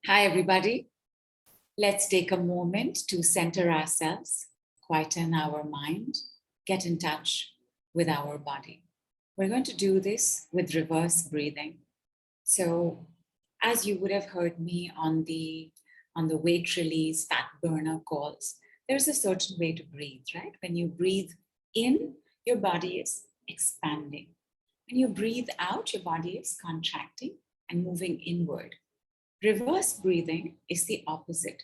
Hi, everybody. Let's take a moment to center ourselves, quieten our mind, get in touch with our body. We're going to do this with reverse breathing. So, as you would have heard me on the weight release, fat burner calls, there's a certain way to breathe, right? When you breathe in, your body is expanding. When you breathe out, your body is contracting and moving inward. Reverse breathing is the opposite.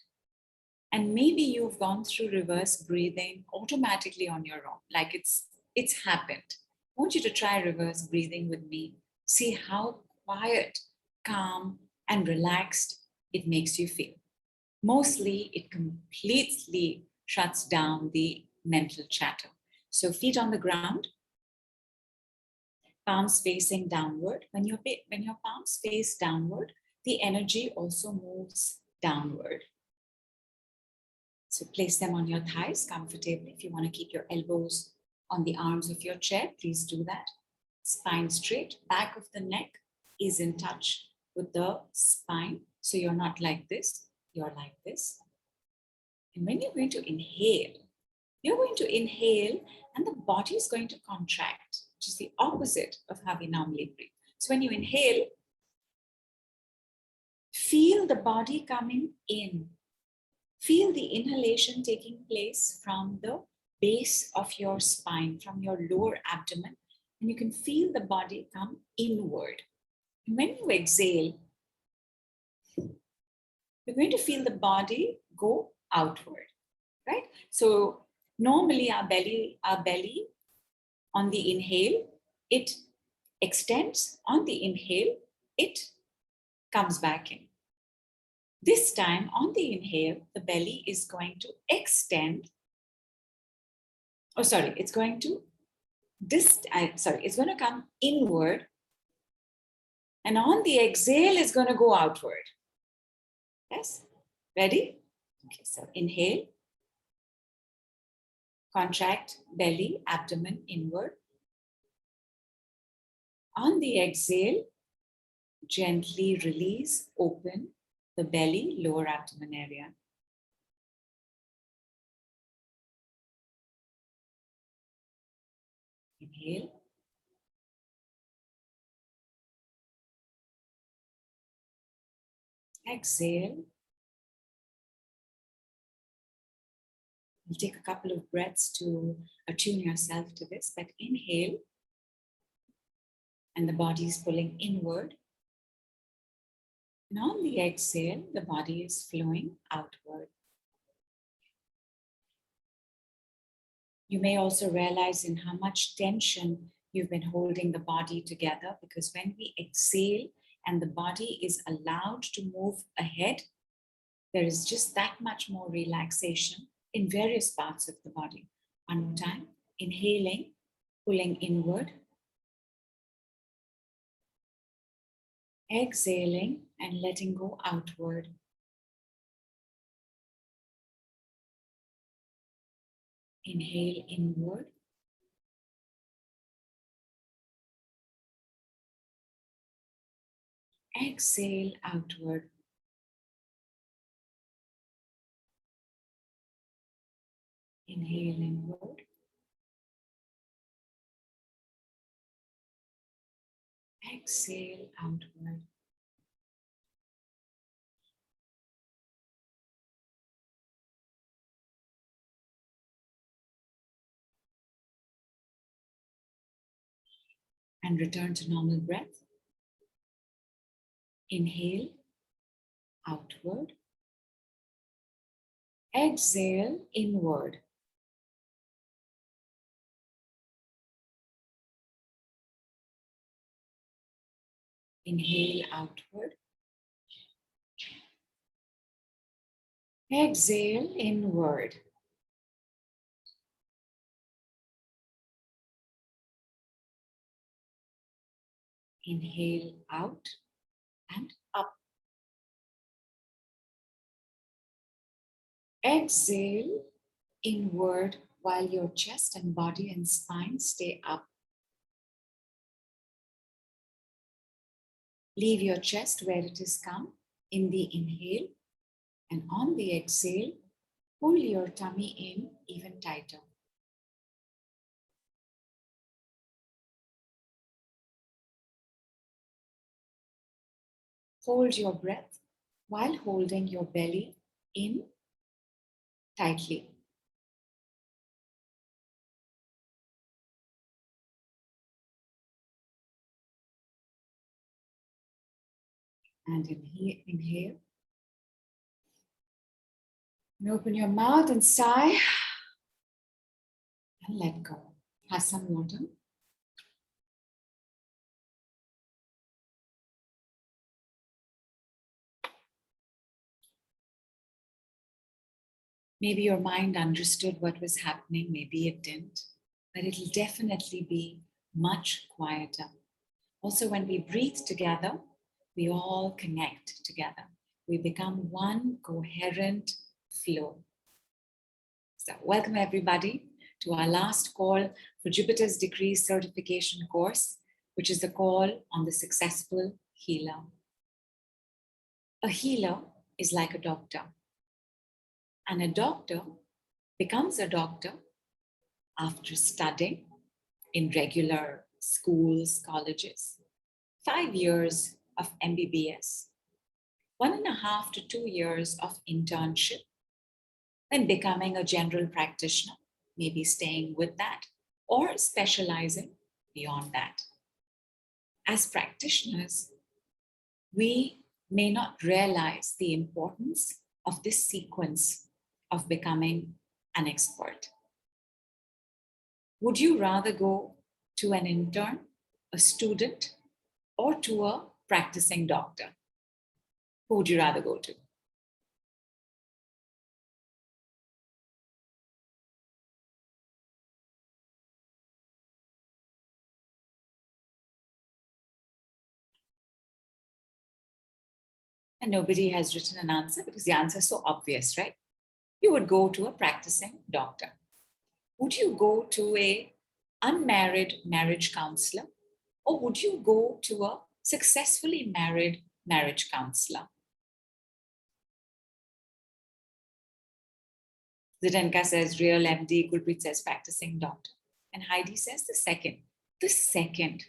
And maybe you've gone through reverse breathing automatically on your own, like it's happened. I want you to try reverse breathing with me. See how quiet, calm, and relaxed it makes you feel. Mostly, it completely shuts down the mental chatter. So, feet on the ground, palms facing downward. When your palms face downward, the energy also moves downward. So place them on your thighs comfortably. If you want to keep your elbows on the arms of your chair, please do that. Spine straight, back of the neck is in touch with the spine. So you're not like this, you're like this. And when you're going to inhale, and the body is going to contract, which is the opposite of how we normally breathe. So when you inhale, feel the body coming in. Feel the inhalation taking place from the base of your spine, from your lower abdomen, and you can feel the body come inward. And when you exhale, you're going to feel the body go outward, right? So normally our belly on the inhale, it extends. On the inhale, it comes back in. This time on the inhale, the belly is going to extend. It's going to it's going to come inward. And on the exhale, it's going to go outward. Yes? Ready? Okay, so inhale. Contract belly, abdomen inward. On the exhale, gently release, open the belly, lower abdomen area. Inhale. Exhale. You'll take a couple of breaths to attune yourself to this, but inhale, and the body is pulling inward. And on the exhale, the body is flowing outward. You may also realize in how much tension you've been holding the body together, because when we exhale and the body is allowed to move ahead, there is just that much more relaxation in various parts of the body. One more time, inhaling, pulling inward. Exhaling and letting go outward. Inhale inward. Exhale outward. Inhale inward. Exhale outward. And return to normal breath. Inhale outward. Exhale inward. Inhale outward. Exhale inward. Inhale out and up. Exhale inward while your chest and body and spine stay up. Leave your chest where it is come in the inhale, and on the exhale, pull your tummy in even tighter. Hold your breath while holding your belly in tightly. And inhale. And open your mouth and sigh. And let go. Have some water. Maybe your mind understood what was happening, maybe it didn't, but it'll definitely be much quieter. Also, when we breathe together, we all connect together. We become one coherent flow. So, welcome everybody to our last call for Jupiter's Decrees certification course, which is the call on the successful healer. A healer is like a doctor. And a doctor becomes a doctor after studying in regular schools, colleges, 5 years of MBBS, 1.5 to 2 years of internship, then becoming a general practitioner, maybe staying with that, or specializing beyond that. As practitioners, we may not realize the importance of this sequence of becoming an expert. Would you rather go to an intern, a student, or to a practicing doctor? Who would you rather go to? And nobody has written an answer because the answer is so obvious, right? You would go to a practicing doctor. Would you go to an unmarried marriage counselor, or would you go to a successfully married marriage counselor? Zidenka says real MD, Gulpreet says practicing doctor. And Heidi says the second. The second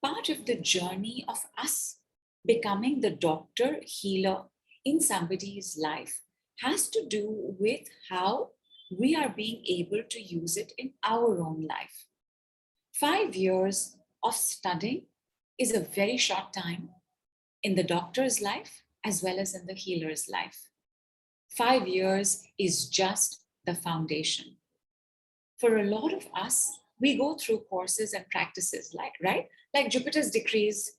part of the journey of us becoming the doctor, healer in somebody's life has to do with how we are being able to use it in our own life. 5 years of studying is a very short time in the doctor's life as well as in the healer's life. 5 years is just the foundation. For a lot of us, we go through courses and practices like Jupiter's Decrees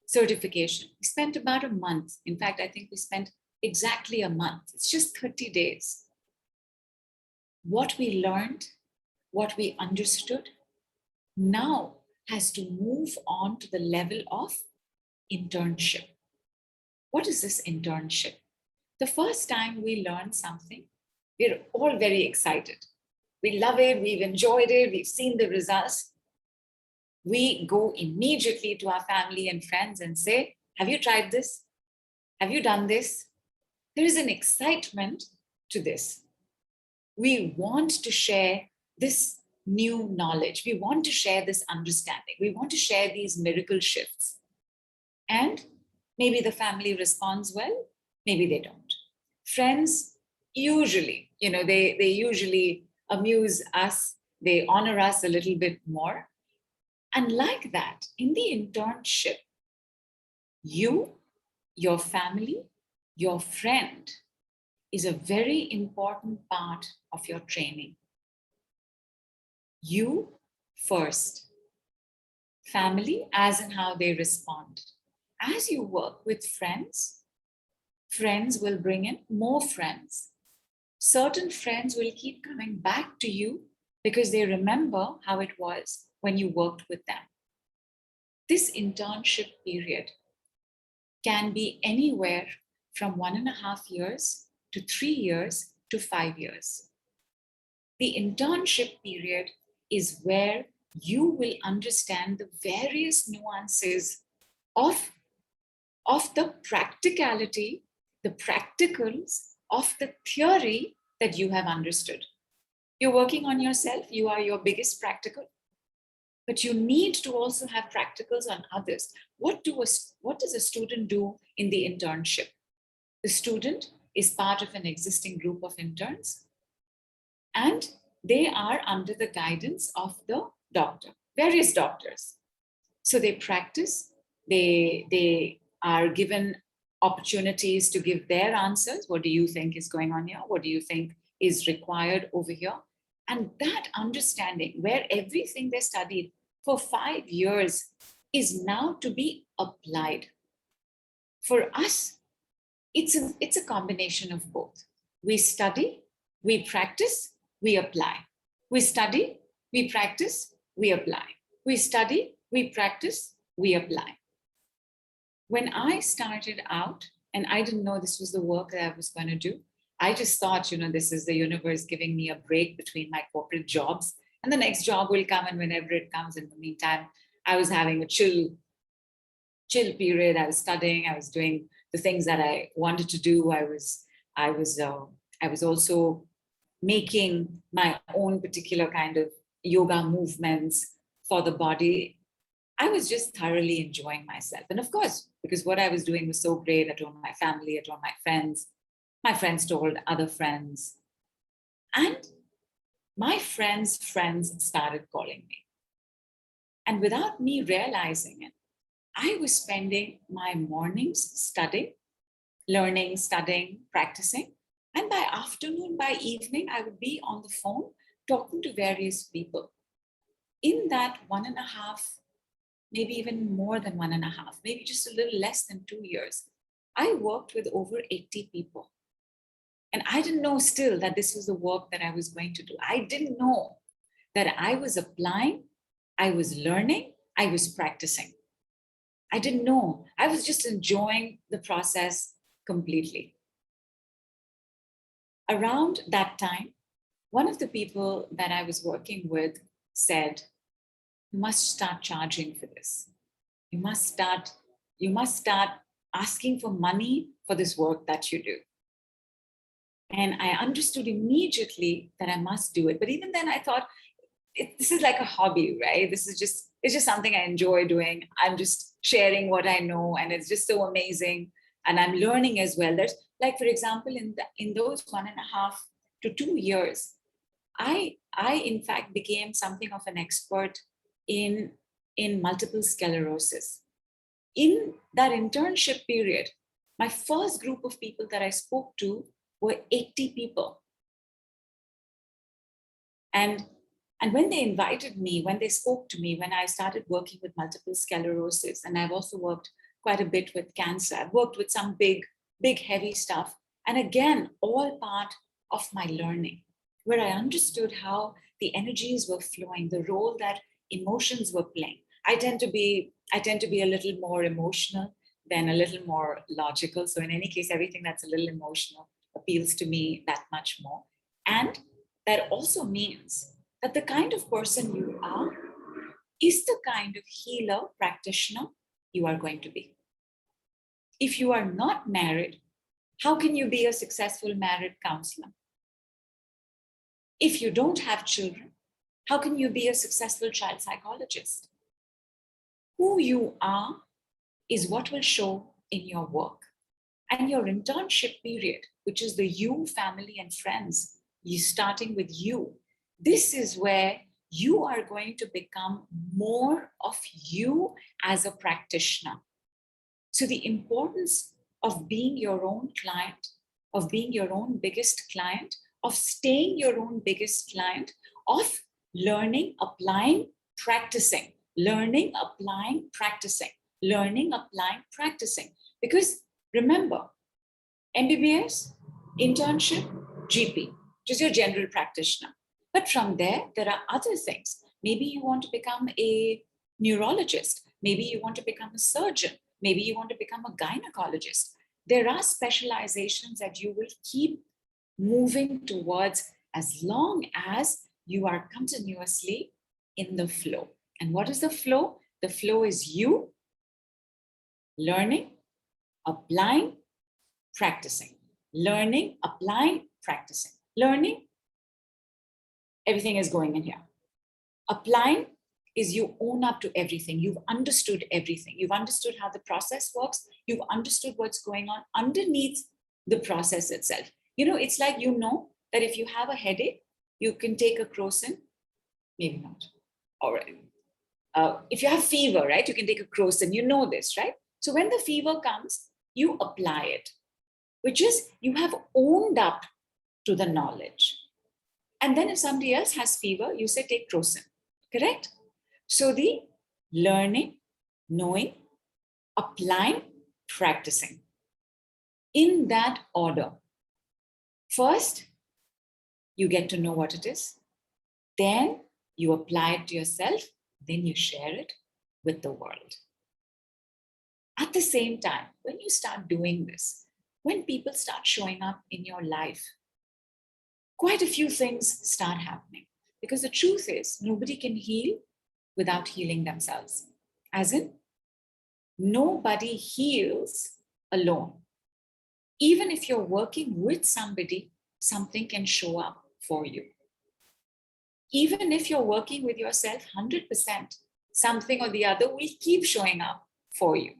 certification. We spent about a month. In fact, I think we spent exactly a month. It's just 30 days. What we learned, what we understood, now has to move on to the level of internship. What is this internship? The first time we learn something, we're all very excited. We love it, we've enjoyed it, we've seen the results. We go immediately to our family and friends and say, have you tried this? Have you done this? There is an excitement to this. We want to share this new knowledge. We want to share this understanding. We want to share these miracle shifts. And maybe the family responds well, maybe they don't. Friends usually, they usually amuse us, they honor us a little bit more. And like that, in the internship, you, your family, your friend is a very important part of your training. You first, family as in how they respond. As you work with friends, friends will bring in more friends. Certain friends will keep coming back to you because they remember how it was when you worked with them. This internship period can be anywhere from 1.5 years to 3 years to 5 years. The internship period is where you will understand the various nuances of the practicality the practicals of the theory that you have understood. You're working on yourself, you are your biggest practical, but you need to also have practicals on others. What does a student do in the internship? The student is part of an existing group of interns, and they are under the guidance of the doctor, various doctors. So they practice, they are given opportunities to give their answers. What do you think is going on here? What do you think is required over here? And that understanding, where everything they studied for 5 years is now to be applied. For us, it's a combination of both. We study, we practice, we apply. We study, we practice, we apply. We study, we practice, we apply. When I started out, and I didn't know this was the work that I was going to do, I just thought, this is the universe giving me a break between my corporate jobs, and the next job will come, and whenever it comes. In the meantime, I was having a chill period. I was studying, I was doing the things that I wanted to do. I was also making my own particular kind of yoga movements for the body. I was just thoroughly enjoying myself. And of course, because what I was doing was so great, I told my family, I told my friends. My friends told other friends. And my friends' friends started calling me. And without me realizing it, I was spending my mornings studying, learning, studying, practicing. And by afternoon, by evening, I would be on the phone talking to various people. In that 1.5, maybe even more than 1.5, maybe just a little less than 2 years, I worked with over 80 people. And I didn't know still that this was the work that I was going to do. I didn't know that I was applying, I was learning, I was practicing. I didn't know. I was just enjoying the process completely. Around that time, one of the people that I was working with said, you must start charging for this. You must start asking for money for this work that you do. And I understood immediately that I must do it. But even then I thought, this is like a hobby, right? It's just something I enjoy doing. I'm just sharing what I know, and it's just so amazing. And I'm learning as well. There's, like, for example, in those 1.5 to 2 years, I in fact became something of an expert in multiple sclerosis. In that internship period, my first group of people that I spoke to were 80 people. And when they invited me, when they spoke to me, when I started working with multiple sclerosis, and I've also worked quite a bit with cancer, I've worked with some big, heavy stuff. And again, all part of my learning, where I understood how the energies were flowing, the role that emotions were playing. I tend to be a little more emotional than a little more logical. So in any case, everything that's a little emotional appeals to me that much more. And that also means that the kind of person you are is the kind of healer, practitioner you are going to be. If you are not married, how can you be a successful married counselor? If you don't have children, how can you be a successful child psychologist? Who you are is what will show in your work. And your internship period, which is the you, family, and friends, you starting with you, this is where you are going to become more of you as a practitioner. So the importance of being your own client, of being your own biggest client, of staying your own biggest client, of learning, applying, practicing, learning, applying, practicing, learning, applying, practicing. Because remember, MBBS, internship, GP, just your general practitioner. But from there are other things. Maybe you want to become a neurologist. Maybe you want to become a surgeon. Maybe you want to become a gynecologist. There are specializations that you will keep moving towards as long as you are continuously in the flow. And what is the flow? The flow is you learning, applying, practicing. Learning, applying, practicing. Learning, everything is going in here. Applying is you own up to everything. You've understood everything. You've understood how the process works. You've understood what's going on underneath the process itself. It's like that if you have a headache, you can take a crocin, maybe not. Or if you have fever, right, you can take a crocin. You know this, right? So when the fever comes, you apply it, which is you have owned up to the knowledge. And then if somebody else has fever, you say take crocin, correct? So the learning, knowing, applying, practicing, in that order. First, you get to know what it is. Then you apply it to yourself. Then you share it with the world. At the same time, when you start doing this, when people start showing up in your life, quite a few things start happening. Because the truth is, nobody can heal without healing themselves. As in, nobody heals alone. Even if you're working with somebody, something can show up for you. Even if you're working with yourself 100%, something or the other will keep showing up for you.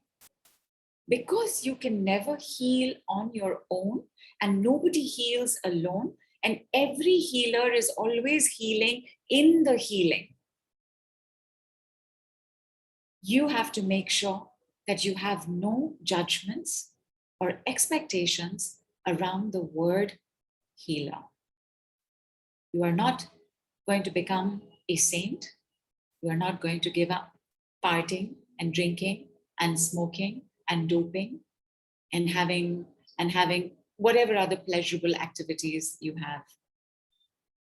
Because you can never heal on your own, and nobody heals alone, and every healer is always healing in the healing. You have to make sure that you have no judgments or expectations around the word healer. You are not going to become a saint. You are not going to give up partying and drinking and smoking and doping and having whatever other pleasurable activities you have.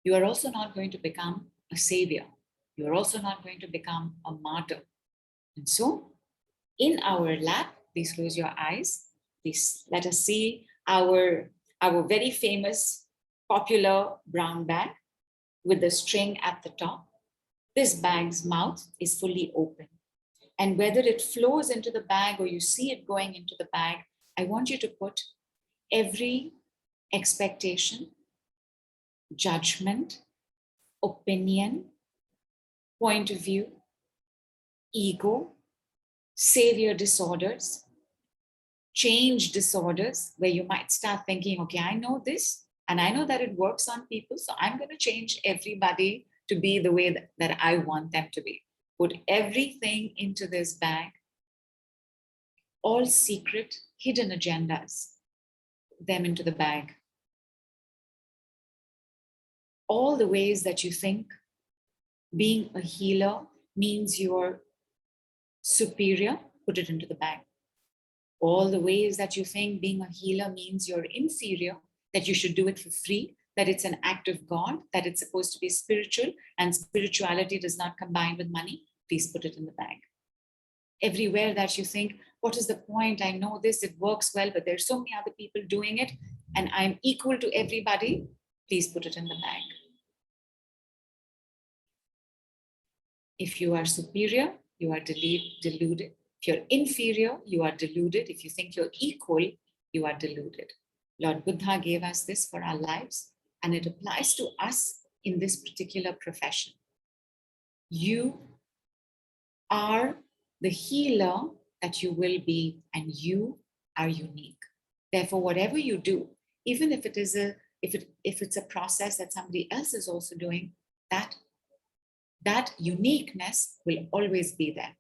You are also not going to become a savior. You are also not going to become a martyr. And so, in our lap, please close your eyes. Please let us see our very famous, popular brown bag with the string at the top. This bag's mouth is fully open. And whether it flows into the bag or you see it going into the bag, I want you to put every expectation, judgment, opinion, point of view, ego, savior disorders, change disorders, where you might start thinking, okay, I know this and I know that it works on people, so I'm going to change everybody to be the way that I want them to be. Put everything into this bag, all secret, hidden agendas, them into the bag. All the ways that you think being a healer means you're superior, put it into the bag. All the ways that you think being a healer means you're inferior, that you should do it for free, that it's an act of God, that it's supposed to be spiritual, and spirituality does not combine with money, please put it in the bag. Everywhere that you think, what is the point? I know this, it works well, but there's so many other people doing it, and I'm equal to everybody, please put it in the bag. If you are superior, you are deluded. If you're inferior, you are deluded. If you think you're equal, you are deluded. Lord Buddha gave us this for our lives, and it applies to us in this particular profession. You are the healer that you will be, and you are unique. Therefore, whatever you do, even if it's a process that somebody else is also doing, that uniqueness will always be there.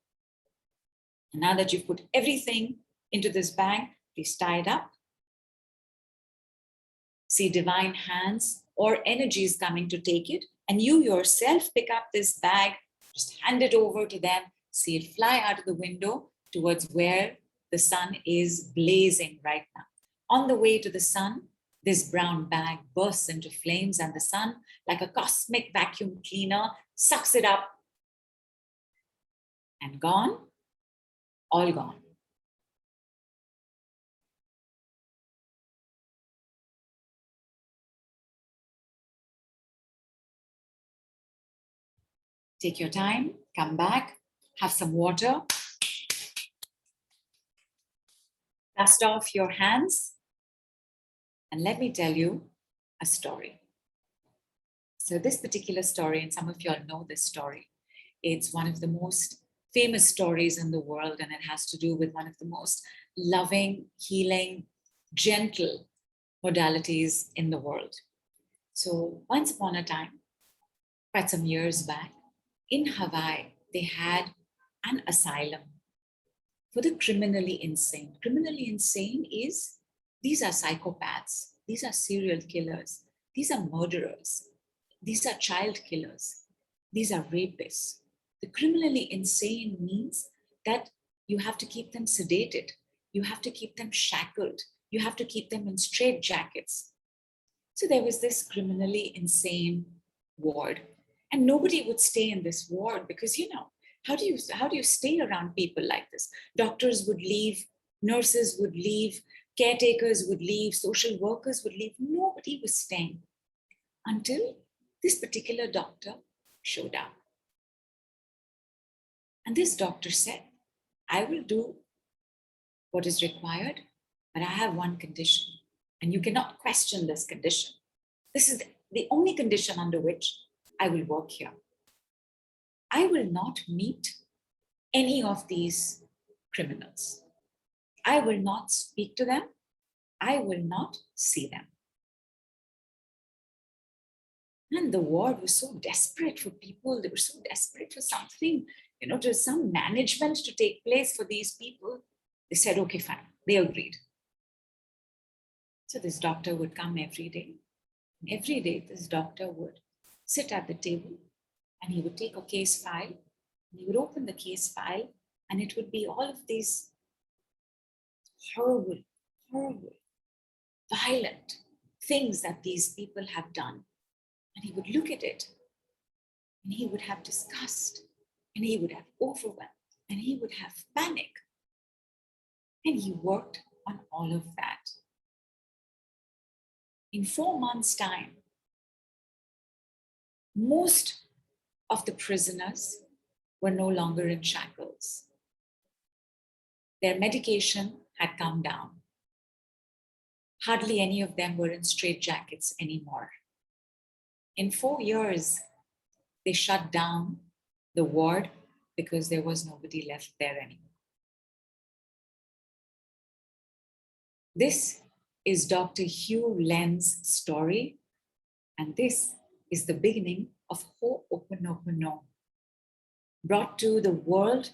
And now that you've put everything into this bag, please tie it up. See divine hands or energies coming to take it, and you yourself pick up this bag, just hand it over to them, see it fly out of the window towards where the sun is blazing right now. On the way to the sun, this brown bag bursts into flames, and the sun, like a cosmic vacuum cleaner, sucks it up, and gone, all gone. Take your time, come back, have some water, dust off your hands, And let me tell you a story. So this particular story, and some of you all know this story, it's one of the most famous stories in the world, and it has to do with one of the most loving, healing, gentle modalities in the world. So once upon a time, quite some years back, in Hawaii, they had an asylum for the criminally insane. Criminally insane is, these are psychopaths, these are serial killers, these are murderers, these are child killers, these are rapists. The criminally insane means that you have to keep them sedated, you have to keep them shackled, you have to keep them in straitjackets. So there was this criminally insane ward, and nobody would stay in this ward because, how do you stay around people like this? Doctors would leave, nurses would leave, caretakers would leave, social workers would leave. Nobody was staying until this particular doctor showed up. And this doctor said, I will do what is required, but I have one condition, and you cannot question this condition. This is the only condition under which I will work here. I will not meet any of these criminals. I will not speak to them. I will not see them. And the ward was so desperate for people. They were so desperate for something, to some management to take place for these people. They said, okay, fine. They agreed. So this doctor would come every day. And every day, this doctor would sit at the table and he would take a case file and he would open the case file and it would be all of these horrible, violent things that these people have done. And he would look at it and he would have disgust and he would have overwhelm and he would have panic. And he worked on all of that. In 4 months' time, most of the prisoners were no longer in shackles. Their medication had come down. Hardly any of them were in straitjackets anymore. In 4 years, they shut down the ward because there was nobody left there anymore. This is Dr. Hugh Len's story, and this is the beginning of Ho'oponopono, brought to the world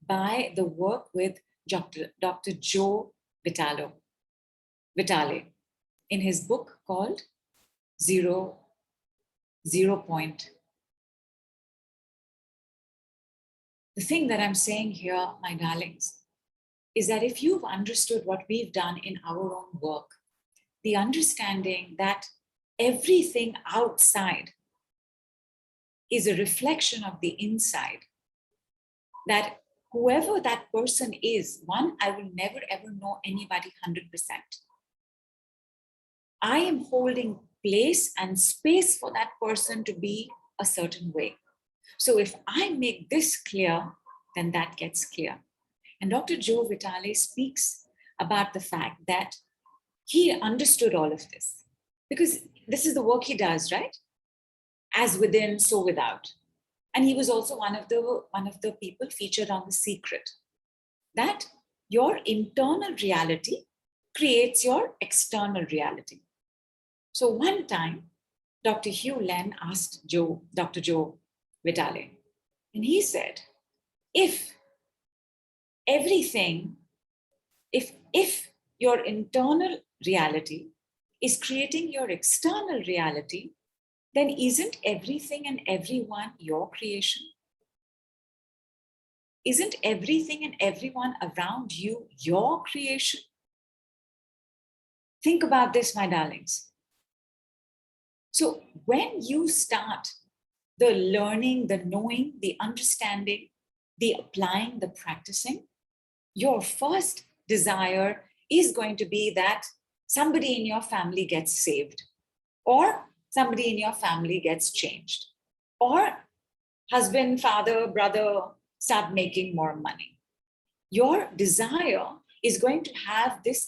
by the work with Dr. Joe Vitale in his book called Zero Point. The thing that I'm saying here, my darlings, is that if you've understood what we've done in our own work, the understanding that everything outside is a reflection of the inside, that whoever that person is, one, I will never ever know anybody 100%. I am holding place and space for that person to be a certain way. So if I make this clear, then that gets clear. And Dr. Joe Vitale speaks about the fact that he understood all of this because this is the work he does, right? As within, so without. And he was also one of the people featured on The Secret, that your internal reality creates your external reality. So one time, Dr. Hugh Len asked Dr. Joe Vitale, and he said, if your internal reality is creating your external reality, then isn't everything and everyone your creation? Isn't everything and everyone around you your creation? Think about this, my darlings. So when you start the learning, the knowing, the understanding, the applying, the practicing, your first desire is going to be that somebody in your family gets saved, or somebody in your family gets changed, or husband, father, brother start making more money. Your desire is going to have this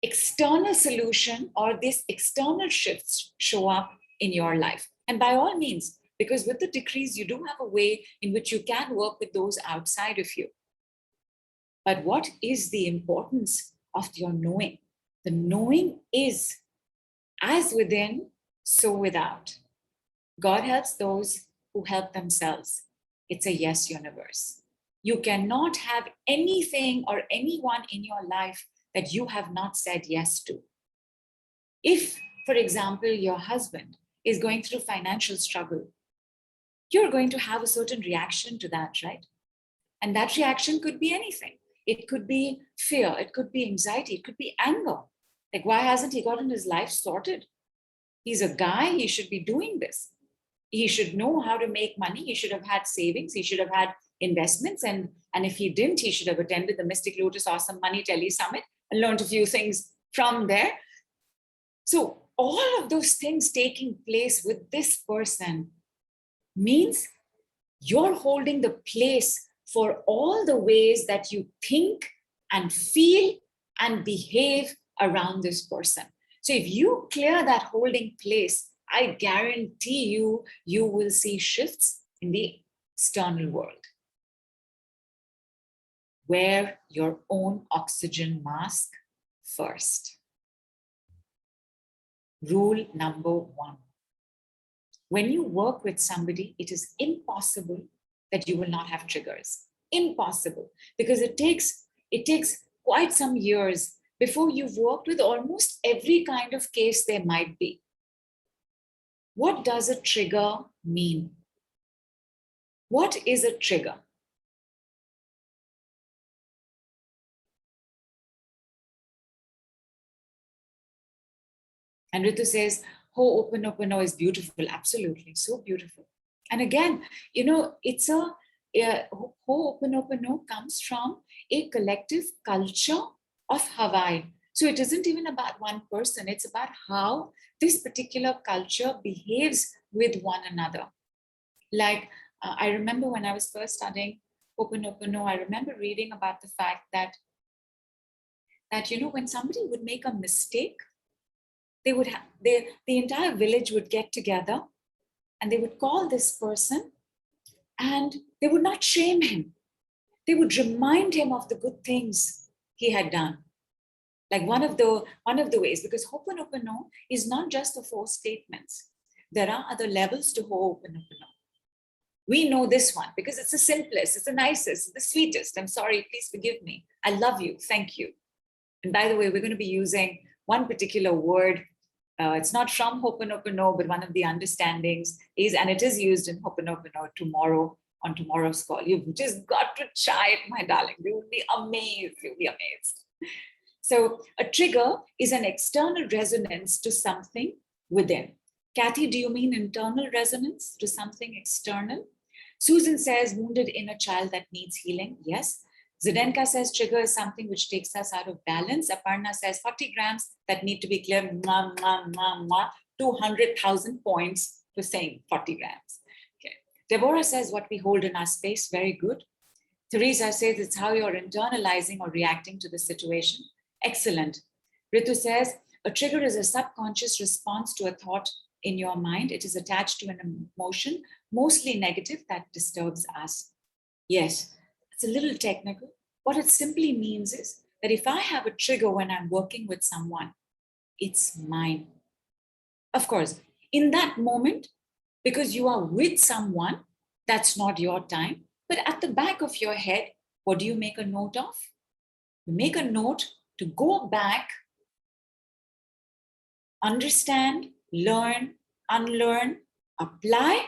external solution or these external shifts show up in your life. And by all means, because with the decrees, you do have a way in which you can work with those outside of you. But what is the importance of your knowing? The knowing is as within, so without. God helps those who help themselves. It's a yes universe. You cannot have anything or anyone in your life that you have not said yes to. If, for example, your husband is going through financial struggle, you're going to have a certain reaction to that, right? And that reaction could be anything. It could be fear, it could be anxiety, it could be anger. Like, why hasn't he gotten his life sorted? He's a guy, he should be doing this. He should know how to make money. He should have had savings. He should have had investments. And if he didn't, he should have attended the Mystic Lotus Awesome Money Tele Summit and learned a few things from there. So all of those things taking place with this person means you're holding the place for all the ways that you think and feel and behave around this person. So if you clear that holding place, I guarantee you, you will see shifts in the external world. Wear your own oxygen mask first. Rule number 1. When you work with somebody, it is impossible that you will not have triggers. Impossible. Because it takes quite some years before you've worked with almost every kind of case there might be. What does a trigger mean? What is a trigger? And Ritu says, Ho'oponopono is beautiful. Absolutely, so beautiful. And again, it's Ho'oponopono comes from a collective culture of Hawaii. So it isn't even about one person. It's about how this particular culture behaves with one another. Like, I remember when I was first studying Ho'oponopono, I remember reading about the fact that when somebody would make a mistake, they would the entire village would get together and they would call this person and they would not shame him. They would remind him of the good things he had done. Like one of the ways, because Ho'oponopono is not just the 4 statements. There are other levels to Ho'oponopono. We know this one because it's the simplest, it's the nicest, the sweetest. I'm sorry, please forgive me. I love you, thank you. And by the way, we're going to be using one particular word. It's not from Ho'oponopono, but one of the understandings is, and it is used in Ho'oponopono tomorrow on tomorrow's call. You've just got to try it, my darling. You will be amazed. You'll be amazed. So a trigger is an external resonance to something within. Kathy, do you mean internal resonance to something external? Susan says, wounded inner child that needs healing. Yes. Zdenka says, trigger is something which takes us out of balance. Aparna says, 40 grams that need to be clear. 200,000 points for saying 40 grams. Okay. Deborah says, what we hold in our space. Very good. Teresa says, it's how you're internalizing or reacting to the situation. Excellent. Ritu says, a trigger is a subconscious response to a thought in your mind. It is attached to an emotion, mostly negative, that disturbs us. Yes, it's a little technical. What it simply means is that if I have a trigger when I'm working with someone, it's mine. Of course, in that moment, because you are with someone, that's not your time. But at the back of your head, what do you make a note of? You make a note to go back, understand, learn, unlearn, apply,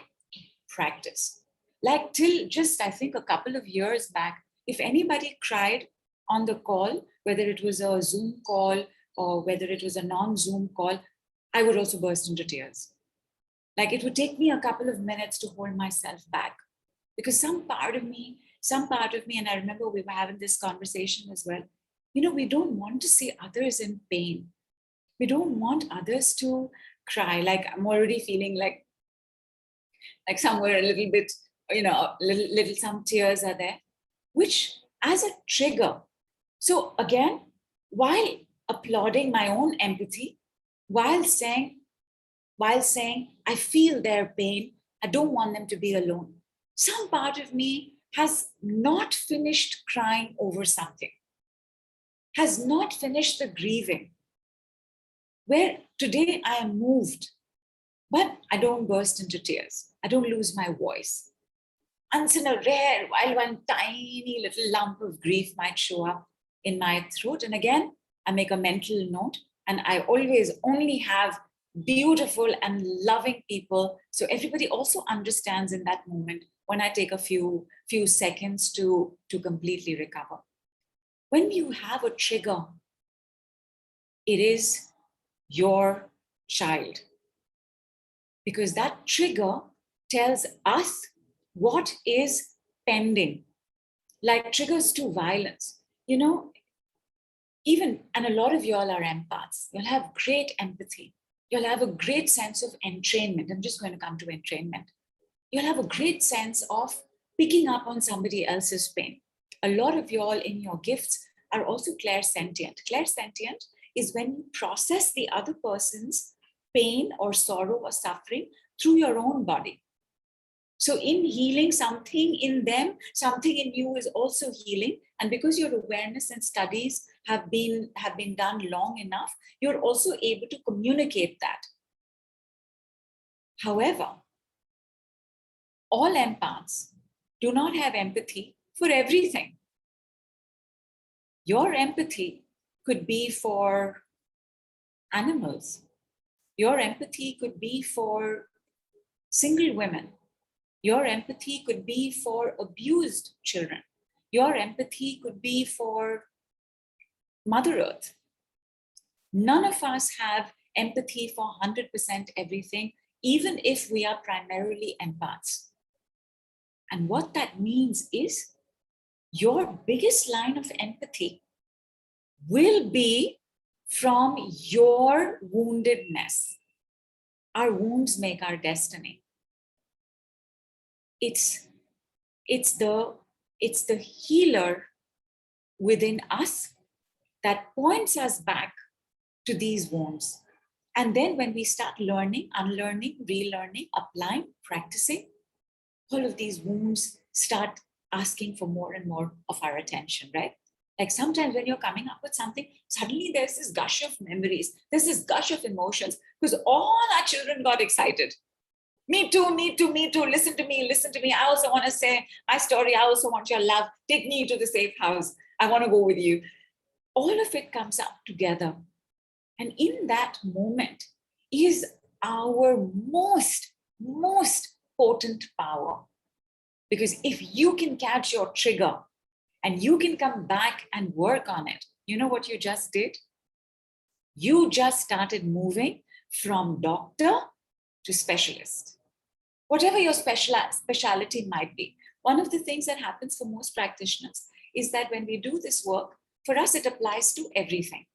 practice. Like till just, I think, a couple of years back, if anybody cried on the call, whether it was a Zoom call or whether it was a non-Zoom call, I would also burst into tears. Like it would take me a couple of minutes to hold myself back because some part of me, and I remember we were having this conversation as well, we don't want to see others in pain. We don't want others to cry. Like I'm already feeling like somewhere a little bit, little some tears are there, which as a trigger. So again, while applauding my own empathy while saying, I feel their pain. I don't want them to be alone. Some part of me has not finished crying over something, has not finished the grieving, where today I am moved, but I don't burst into tears. I don't lose my voice. Once in a rare while, one tiny little lump of grief might show up in my throat. And again, I make a mental note, and I always only have beautiful and loving people. So everybody also understands in that moment when I take a few seconds to completely recover. When you have a trigger, it is your child. Because that trigger tells us what is pending, like triggers to violence. You know, even, and a lot of y'all are empaths, you'll have great empathy. You'll have a great sense of entrainment. I'm just going to come to entrainment. You'll have a great sense of picking up on somebody else's pain. A lot of y'all in your gifts are also clairsentient. Clairsentient is when you process the other person's pain or sorrow or suffering through your own body. So in healing, something in them, something in you is also healing. And because your awareness and studies have been done long enough, you're also able to communicate that. However, all empaths do not have empathy for everything. Your empathy could be for animals. Your empathy could be for single women. Your empathy could be for abused children. Your empathy could be for Mother Earth. None of us have empathy for 100% everything, even if we are primarily empaths. And what that means is your biggest line of empathy will be from your woundedness. Our wounds make our destiny. It's the healer within us that points us back to these wounds. And then when we start learning, unlearning, relearning, applying, practicing, all of these wounds start asking for more and more of our attention, right? Like sometimes when you're coming up with something, suddenly there's this gush of memories, there's this gush of emotions, because all our children got excited. Me too, me too, me too. Listen to me, listen to me. I also want to say my story. I also want your love. Take me to the safe house. I want to go with you. All of it comes up together. And in that moment is our most potent power. Because if you can catch your trigger and you can come back and work on it, you know what you just did? You just started moving from doctor to specialist. Whatever your speciality might be. One of the things that happens for most practitioners is that when we do this work, for us, it applies to everything.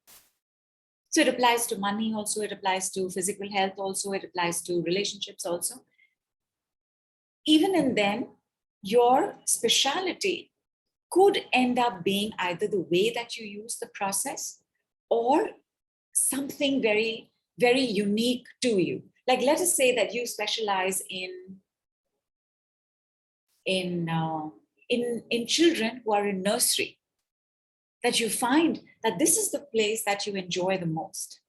So it applies to money also, it applies to physical health also, it applies to relationships also. Even in them, your speciality could end up being either the way that you use the process or something very, very unique to you. Like, let us say that you specialize in children who are in nursery, that you find that this is the place that you enjoy the most,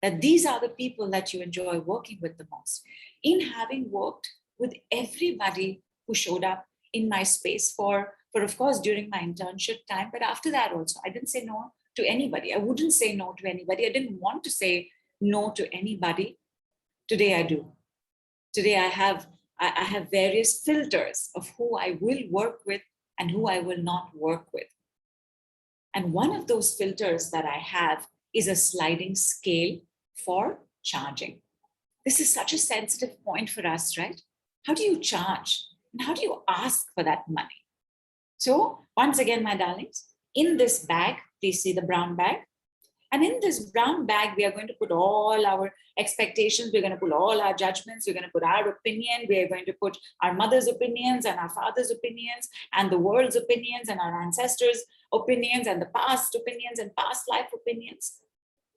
that these are the people that you enjoy working with the most. In having worked with everybody who showed up in my space for of course, during my internship time, but after that also, I didn't say no to anybody. I wouldn't say no to anybody. I didn't want to say no to anybody. Today I do. Today I have various filters of who I will work with and who I will not work with. And one of those filters that I have is a sliding scale for charging. This is such a sensitive point for us, right? How do you charge? And how do you ask for that money? So once again, my darlings, in this bag, please see the brown bag. And in this brown bag, we are going to put all our expectations. We're going to put all our judgments. We're going to put our opinion. We're going to put our mother's opinions and our father's opinions and the world's opinions and our ancestors' opinions and the past opinions and past life opinions.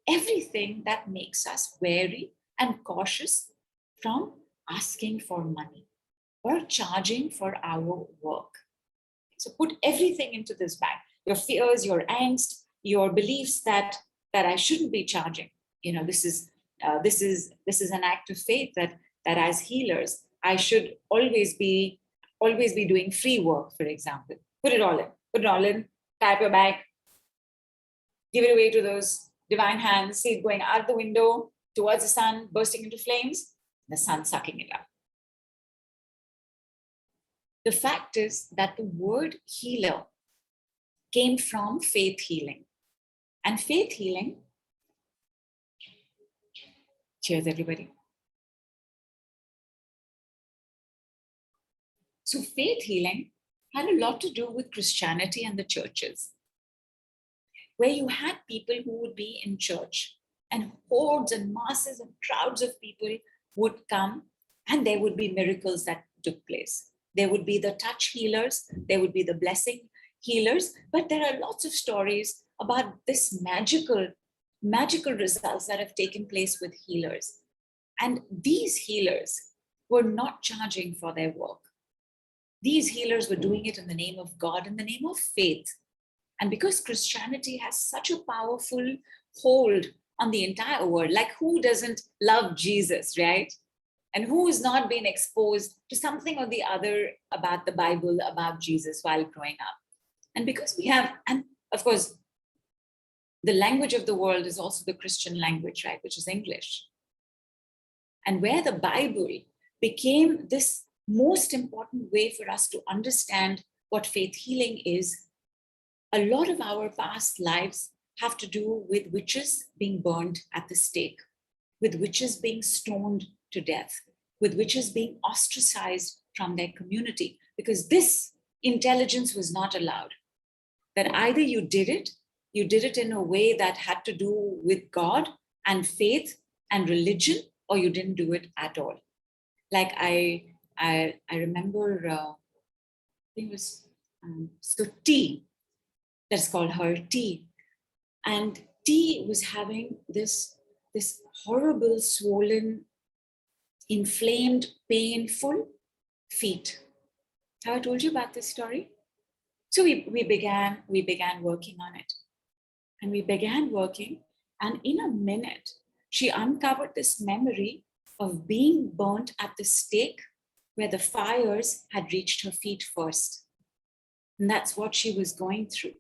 everything that makes us wary and cautious from asking for money or charging for our work. So put everything into this bag, your fears, your angst, your beliefs that I shouldn't be charging. This is an act of faith that as healers, I should always be doing free work, for example. Put it all in, tie up your bag, give it away to those divine hands, see it going out the window towards the sun, bursting into flames, the sun sucking it up. The fact is that the word healer came from faith healing. And faith healing, cheers everybody. So faith healing had a lot to do with Christianity and the churches, where you had people who would be in church and hordes and masses and crowds of people would come, and there would be miracles that took place. There would be the touch healers, there would be the blessing healers, but there are lots of stories about this magical results that have taken place with healers. And these healers were not charging for their work. These healers were doing it in the name of God, in the name of faith. And because Christianity has such a powerful hold on the entire world, like who doesn't love Jesus, right? And who has not been exposed to something or the other about the Bible, about Jesus while growing up? And because we have, and of course, the language of the world is also the Christian language, right? Which is English. And where the Bible became this most important way for us to understand what faith healing is, a lot of our past lives have to do with witches being burned at the stake, with witches being stoned to death, with witches being ostracized from their community, because this intelligence was not allowed. That either you did it in a way that had to do with God and faith and religion, or you didn't do it at all. Like I remember, I think it was so T. Let's call her T. And T was having this horrible, swollen, inflamed, painful feet. Have I told you about this story? So we began working on it. And we began working, and in a minute, she uncovered this memory of being burnt at the stake where the fires had reached her feet first. And that's what she was going through.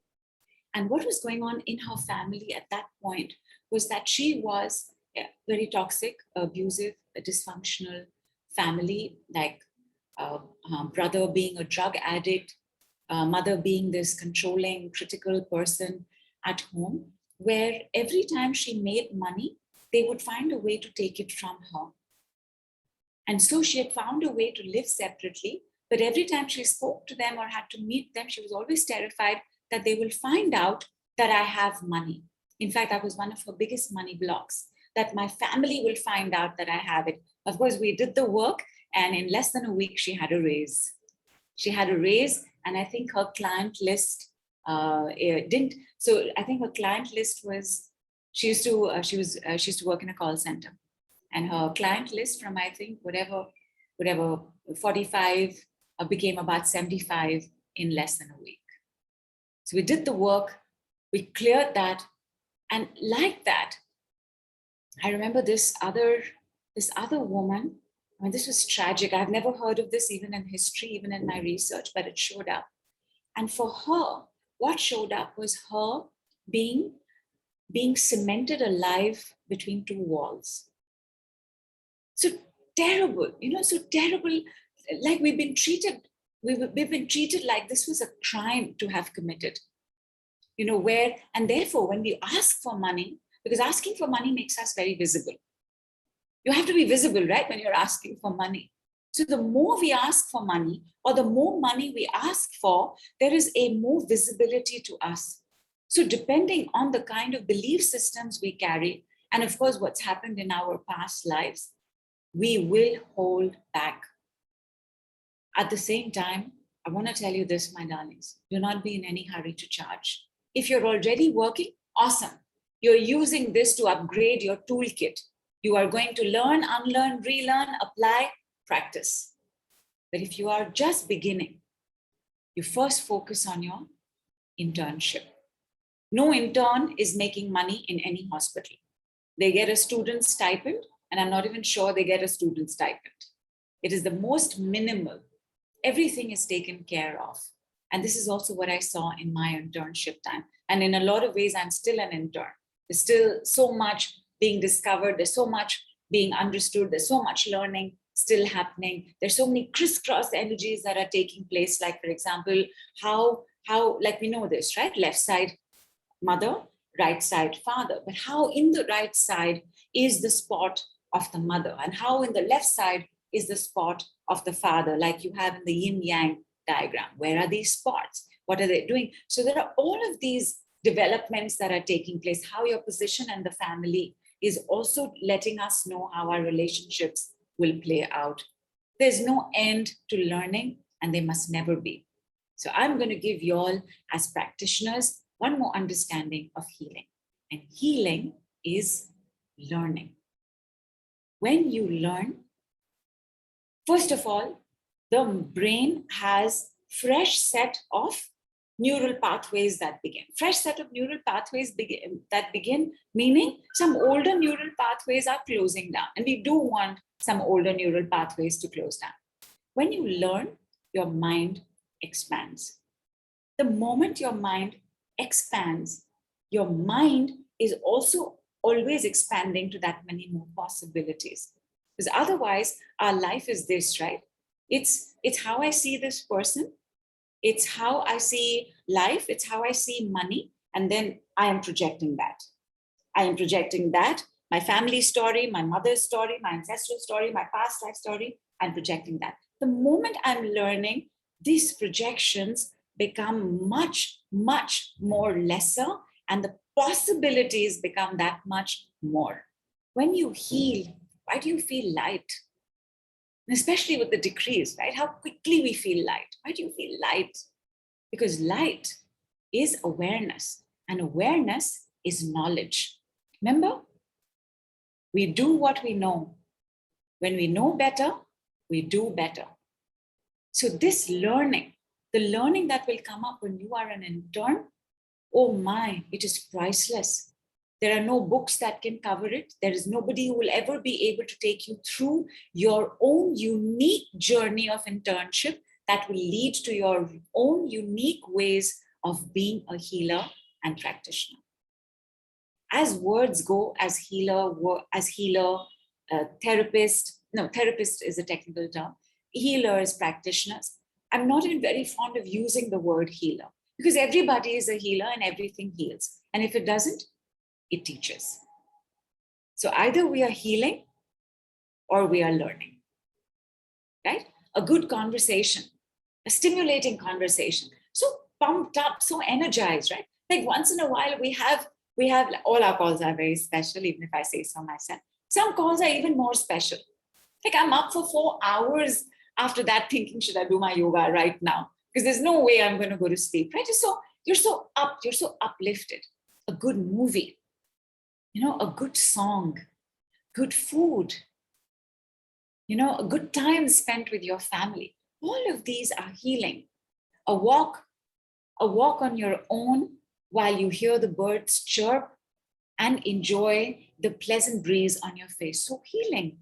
And what was going on in her family at that point was that she was very toxic, abusive, a dysfunctional family, like brother being a drug addict, mother being this controlling, critical person at home, where every time she made money, they would find a way to take it from her. And so she had found a way to live separately, but every time she spoke to them or had to meet them, she was always terrified that they will find out that I have money. In fact, that was one of her biggest money blocks, that my family will find out that I have it. Of course, we did the work, and in less than a week, she had a raise. She had a raise, and I think her client list didn't. So I think her client list was, she used to work in a call center, and her client list from, I think, whatever 45 became about 75 in less than a week. So we did the work, we cleared that, and like that, I remember this other woman. I mean, this was tragic. I've never heard of this even in history, even in my research, but it showed up. And for her, what showed up was her being cemented alive between two walls. So terrible, so terrible. Like we've been treated like this was a crime to have committed. And therefore, when we ask for money, because asking for money makes us very visible. You have to be visible, right, when you're asking for money. So the more we ask for money, or the more money we ask for, there is a more visibility to us. So depending on the kind of belief systems we carry, and of course, what's happened in our past lives, we will hold back. At the same time, I want to tell you this, my darlings, do not be in any hurry to charge. If you're already working, awesome. You're using this to upgrade your toolkit. You are going to learn, unlearn, relearn, apply, practice. But if you are just beginning, you first focus on your internship. No intern is making money in any hospital. They get a student stipend, and I'm not even sure they get a student stipend. It is the most minimal. Everything is taken care of. And this is also what I saw in my internship time. And in a lot of ways, I'm still an intern. There's still so much being discovered. There's so much being understood. There's so much learning still happening. There's so many crisscross energies that are taking place. Like, for example, how like we know this, right? Left side mother, right side father. But how in the right side is the spot of the mother, and how in the left side is the spot of the father, like you have in the yin yang diagram. Where are these spots? What are they doing? So there are all of these developments that are taking place. How your position and the family is also letting us know how our relationships will play out. There's no end to learning, and there must never be. So I'm going to give you all, as practitioners, one more understanding of healing. And healing is learning. When you learn, first of all, the brain has fresh set of neural pathways that begin. Fresh set of neural pathways that begin, meaning some older neural pathways are closing down. And we do want some older neural pathways to close down. When you learn, your mind expands. The moment your mind expands, your mind is also always expanding to that many more possibilities. Because otherwise, our life is this, right? It's how I see this person. It's how I see life. It's how I see money. And then I am projecting that. I am projecting that. My family story, my mother's story, my ancestral story, my past life story, I'm projecting that. The moment I'm learning, these projections become much, much more lesser, and the possibilities become that much more. When you heal, why do you feel light? And especially with the decrees, right? How quickly we feel light. Why do you feel light? Because light is awareness, and awareness is knowledge. Remember, we do what we know. When we know better, we do better. So this learning, the learning that will come up when you are an intern, oh my, it is priceless. There are no books that can cover it. There is nobody who will ever be able to take you through your own unique journey of internship that will lead to your own unique ways of being a healer and practitioner. As words go, as healer, therapist, no, therapist is a technical term, healers, practitioners, I'm not even very fond of using the word healer, because everybody is a healer and everything heals. And if it doesn't, it teaches. So either we are healing or we are learning, right? A good conversation, a stimulating conversation, so pumped up, so energized, right? Like once in a while we have all our calls are very special, even if I say so myself. Some calls are even more special. Like I'm up for 4 hours after that thinking, should I do my yoga right now? Because there's no way I'm going to go to sleep, right? You're so up, you're so uplifted. A good movie, a good song, good food, a good time spent with your family. All of these are healing. A walk on your own while you hear the birds chirp and enjoy the pleasant breeze on your face. So healing.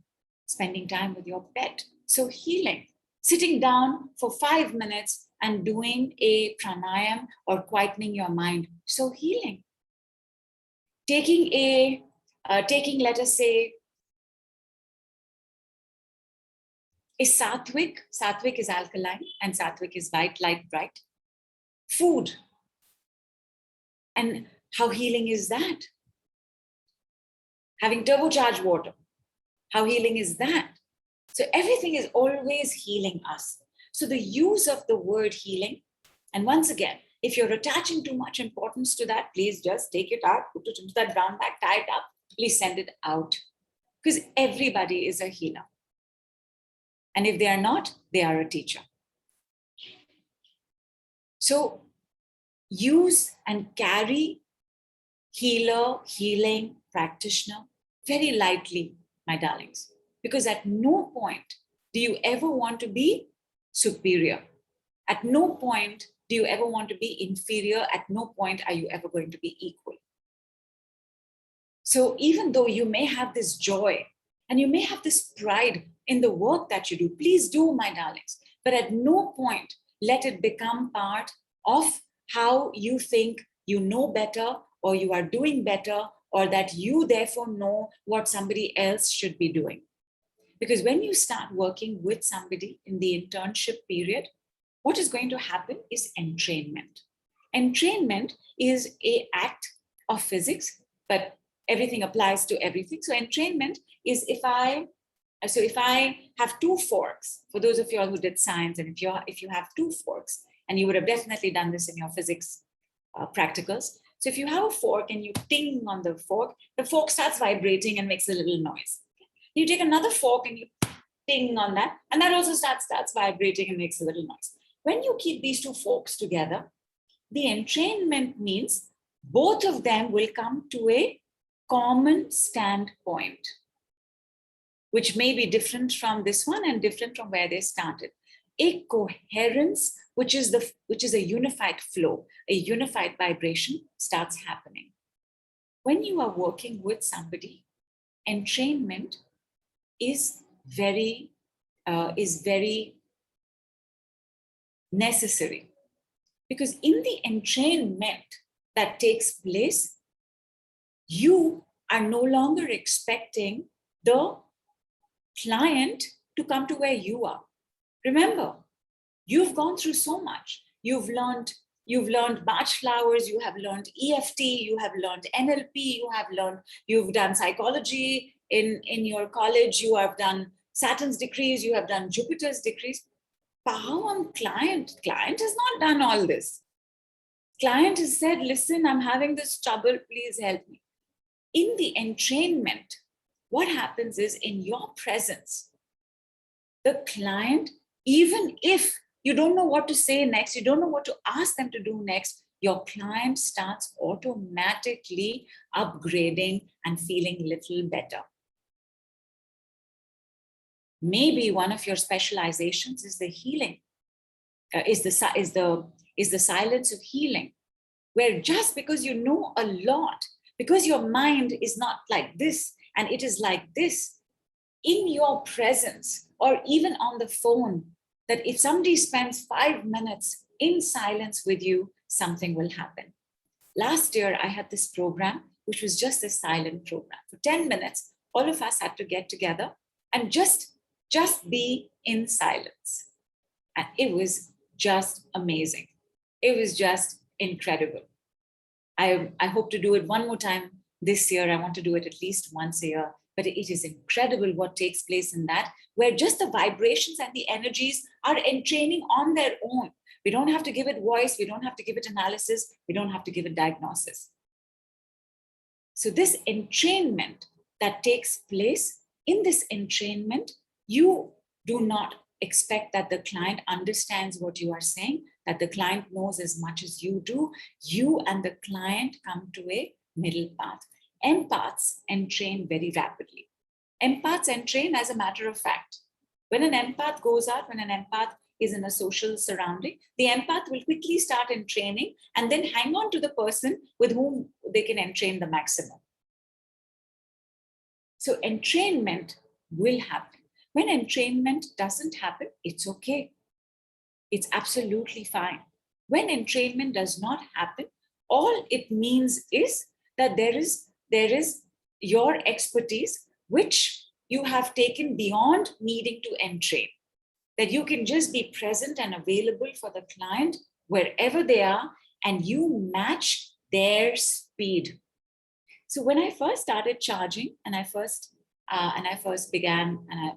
Spending time with your pet. So healing. Sitting down for 5 minutes and doing a pranayam or quietening your mind. So healing. Taking, let us say, a sattvic is alkaline and sattvic is white, light, bright. Food. And how healing is that? Having turbocharged water. How healing is that? So everything is always healing us. So the use of the word healing, and once again, if you're attaching too much importance to that, please just take it out, put it into that brown bag, tie it up, please send it out. Because everybody is a healer. And if they are not, they are a teacher. So use and carry healer, healing, practitioner, very lightly, my darlings, because at no point do you ever want to be superior. At no point do you ever want to be inferior. At no point are you ever going to be equal. So even though you may have this joy and you may have this pride in the work that you do, please do, my darlings, but at no point let it become part of how you think you know better or you are doing better or that you therefore know what somebody else should be doing. Because when you start working with somebody in the internship period, what is going to happen is entrainment. Entrainment is an act of physics, but everything applies to everything. So entrainment is if I have two forks, for those of you all who did science, and if you have two forks, and you would have definitely done this in your physics practicals. So if you have a fork and you ting on the fork starts vibrating and makes a little noise. You take another fork and you ting on that, and that also starts vibrating and makes a little noise. When you keep these two forks together, the entrainment means both of them will come to a common standpoint, which may be different from this one and different from where they started. A coherence, which is a unified flow, a unified vibration starts happening. When you are working with somebody, entrainment is very necessary, because in the entrainment that takes place, you are no longer expecting the client to come to where you are. Remember, you've gone through so much. You've learned Bach flowers, you have learned EFT, you have learned NLP, you've done psychology in your college, you have done Saturn's decrees, you have done Jupiter's decrees. Pavam client has not done all this. Client has said, listen, I'm having this trouble, please help me. In the entrainment, what happens is in your presence, the client, even if you don't know what to say next, you don't know what to ask them to do next, your client starts automatically upgrading and feeling a little better. Maybe one of your specializations is the healing, is the silence of healing, where just because you know a lot, because your mind is not like this and it is like this, in your presence or even on the phone, that if somebody spends 5 minutes in silence with you, something will happen. Last year, I had this program, which was just a silent program. For 10 minutes, all of us had to get together and just be in silence. And it was just amazing. It was just incredible. I hope to do it one more time this year. I want to do it at least once a year. But it is incredible what takes place in that, where just the vibrations and the energies are entraining on their own. We don't have to give it voice. We don't have to give it analysis. We don't have to give it diagnosis. So this entrainment that takes place, in this entrainment, you do not expect that the client understands what you are saying, that the client knows as much as you do. You and the client come to a middle path. Empaths entrain very rapidly. Empaths entrain as a matter of fact. When an empath goes out, when an empath is in a social surrounding, the empath will quickly start entraining and then hang on to the person with whom they can entrain the maximum. So entrainment will happen. When entrainment doesn't happen, it's okay. It's absolutely fine. When entrainment does not happen, all it means is that there is your expertise, which you have taken beyond needing to entrain, that you can just be present and available for the client wherever they are, and you match their speed. So when I first started charging, and I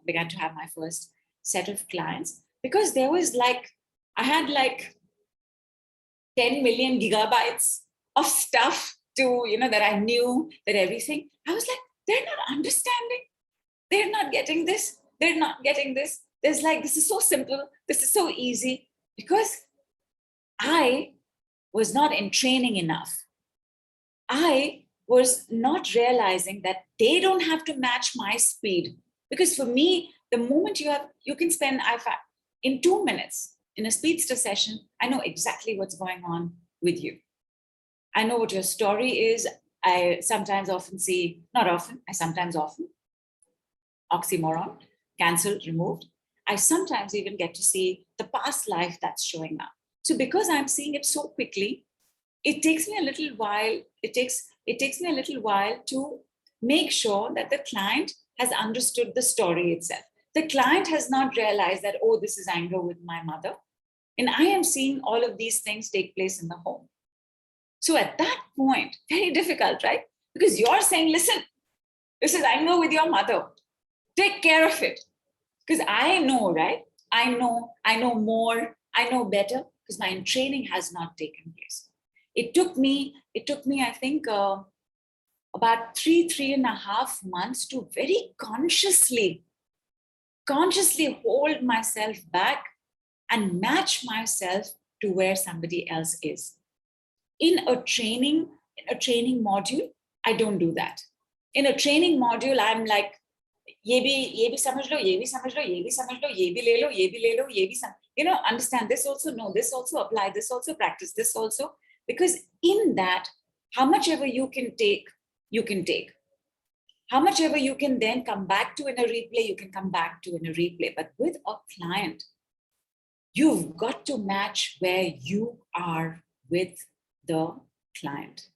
began to have my first set of clients, because there was I had 10 million gigabytes of stuff to, that I knew, that everything. I was like, they're not understanding. They're not getting this. They're not getting this. There's this is so simple. This is so easy, because I was not entraining enough. I was not realizing that they don't have to match my speed. Because for me, the moment you can spend, in 2 minutes in a speedster session, I know exactly what's going on with you. I know what your story is. I sometimes often, oxymoron, cancelled, removed. I sometimes even get to see the past life that's showing up. So because I'm seeing it so quickly, it takes me a little while. It takes me a little while to make sure that the client has understood the story itself. The client has not realized that, oh, this is anger with my mother. And I am seeing all of these things take place in the home. So at that point, very difficult, right? Because you're saying, listen, this is anger with your mother. Take care of it. Because I know, right? I know more, I know better, because my training has not taken place. It took me, I think, about 3.5 months to very consciously hold myself back and match myself to where somebody else is. In a training module, I don't do that. In a training module, I'm like, ये भी समझ लो, ये भी समझ लो, ये भी समझ लो, ये भी ले लो, ये भी ले लो, ये भी understand this also, know this also, apply this also, practice this also. Because in that, how much ever you can take, you can take. How much ever you can then come back to in a replay, you can come back to in a replay. But with a client, you've got to match where you are with the client.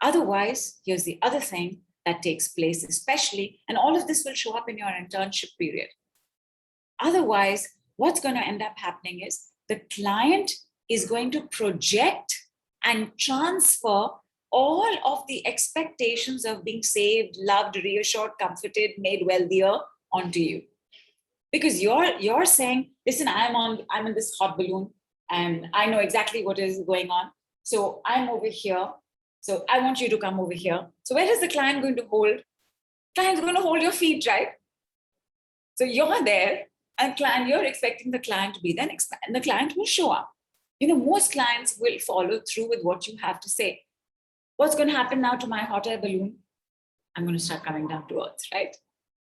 Otherwise, here's the other thing that takes place, especially, and all of this will show up in your internship period. Otherwise, what's going to end up happening is the client is going to project and transfer all of the expectations of being saved, loved, reassured, comforted, made wealthier onto you. Because you're saying, listen, I'm in this hot balloon and I know exactly what is going on. So I'm over here. So I want you to come over here. So where is the client going to hold? Client's going to hold your feet, right? So you're there and you're expecting the client to be there, and the client will show up. Most clients will follow through with what you have to say. What's going to happen now to my hot air balloon? I'm going to start coming down to earth, right?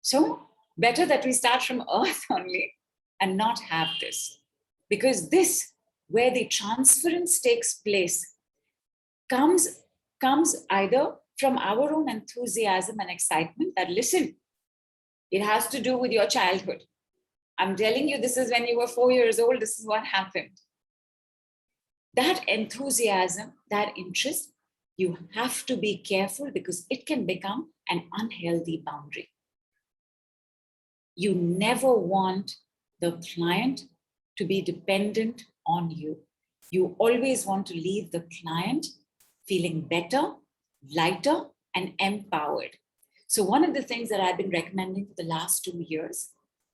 So better that we start from earth only and not have this. Because this, where the transference takes place, comes either from our own enthusiasm and excitement that, listen, it has to do with your childhood. I'm telling you, this is when you were 4 years old, this is what happened. That enthusiasm, that interest, you have to be careful because it can become an unhealthy boundary. You never want the client to be dependent on you. You always want to leave the client feeling better, lighter, and empowered. So one of the things that I've been recommending for the last 2 years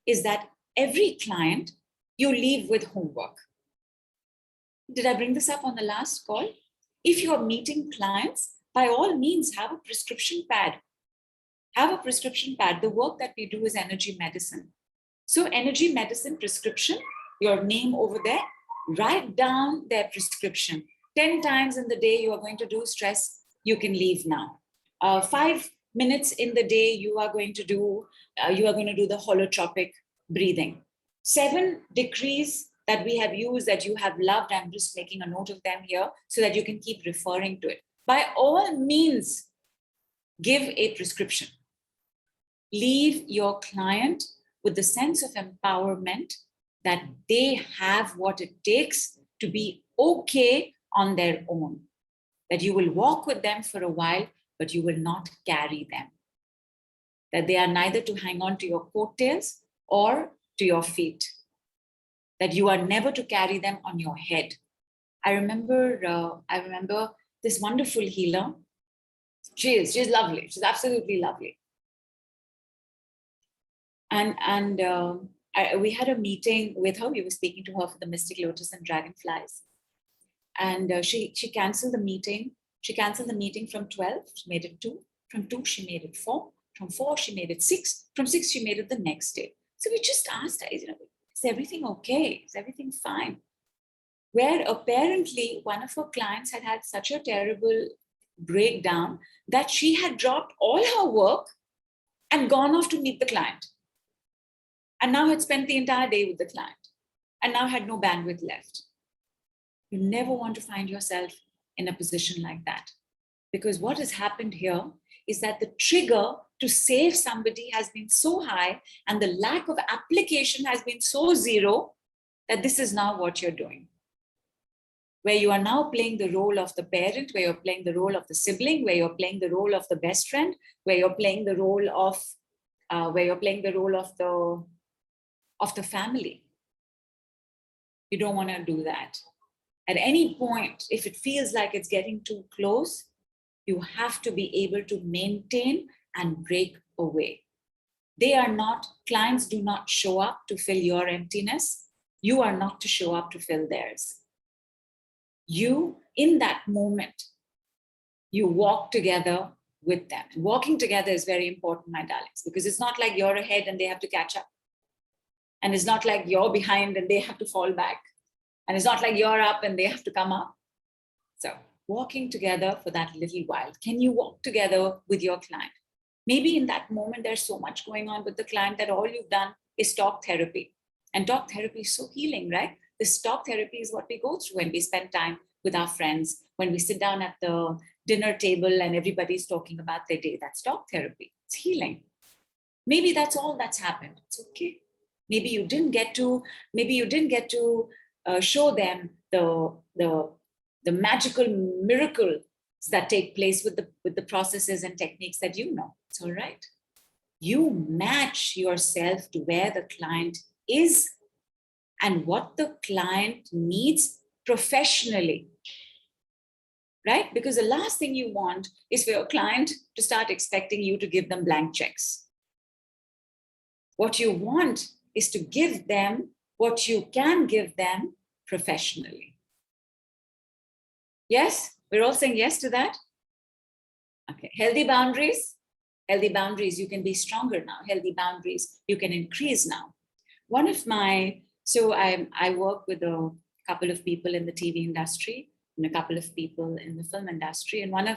is that every client, you leave with homework. Did I bring this up on the last call? If you're meeting clients, by all means, have a prescription pad. Have a prescription pad. The work that we do is energy medicine. So energy medicine prescription, your name over there, write down their prescription. 10 times in the day you are going to do stress, you can leave now. 5 minutes in the day you are going to do the holotropic breathing. 7 decrees that we have used that you have loved. I'm just making a note of them here so that you can keep referring to it. By all means, give a prescription. Leave your client with the sense of empowerment that they have what it takes to be okay on their own. That you will walk with them for a while, but you will not carry them. That they are neither to hang on to your coattails or to your feet. That you are never to carry them on your head. I remember this wonderful healer. She's lovely. She's absolutely lovely. And we had a meeting with her. We were speaking to her for the Mystic Lotus and Dragonflies. And she canceled the meeting. She canceled the meeting from 12. She made it 2. From 2, she made it 4. From 4, she made it 6. From 6, she made it the next day. So we just asked her, is everything okay? Is everything fine? Where apparently one of her clients had such a terrible breakdown that she had dropped all her work and gone off to meet the client. And now had spent the entire day with the client and now had no bandwidth left. You never want to find yourself in a position like that. Because what has happened here is that the trigger to save somebody has been so high and the lack of application has been so zero that this is now what you're doing. Where you are now playing the role of the parent, where you're playing the role of the sibling, where you're playing the role of the best friend, where you're playing the role of the family. You don't want to do that. At any point, if it feels like it's getting too close, you have to be able to maintain and break away. Clients do not show up to fill your emptiness. You are not to show up to fill theirs. You, in that moment, you walk together with them. And walking together is very important, my darlings, because it's not like you're ahead and they have to catch up. And it's not like you're behind and they have to fall back. And it's not like you're up and they have to come up. So walking together for that little while. Can you walk together with your client? Maybe in that moment, there's so much going on with the client that all you've done is talk therapy. And talk therapy is so healing, right? This talk therapy is what we go through when we spend time with our friends, when we sit down at the dinner table and everybody's talking about their day. That's talk therapy. It's healing. Maybe that's all that's happened. It's okay. Maybe you didn't get to show them the magical miracles that take place with the processes and techniques that you know. It's all right. You match yourself to where the client is and what the client needs professionally, right? Because the last thing you want is for your client to start expecting you to give them blank checks. What you want is to give them what you can give them professionally. Yes? We're all saying yes to that? Okay. Healthy boundaries. Healthy boundaries, you can be stronger now. Healthy boundaries, you can increase now. I work with a couple of people in the TV industry and a couple of people in the film industry. And one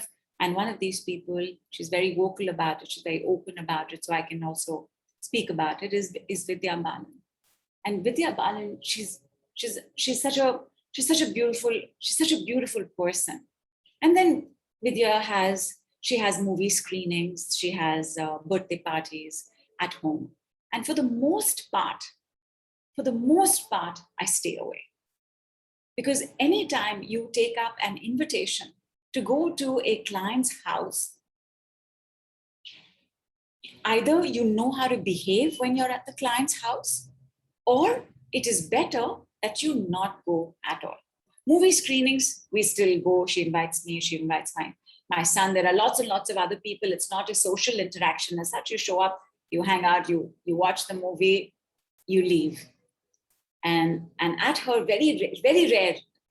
of these people, she's very vocal about it. She's very open about it. So I can also speak about it, is Vidya Balan. And Vidya Balan, she's such a beautiful person. And then Vidya has movie screenings, she has birthday parties at home. And for the most part, I stay away. Because anytime you take up an invitation to go to a client's house, either you know how to behave when you're at the client's house, or it is better that you not go at all. Movie screenings, we still go. She invites me, she invites my son. There are lots and lots of other people. It's not a social interaction as such. You show up, you hang out, you watch the movie, you leave. And at her, very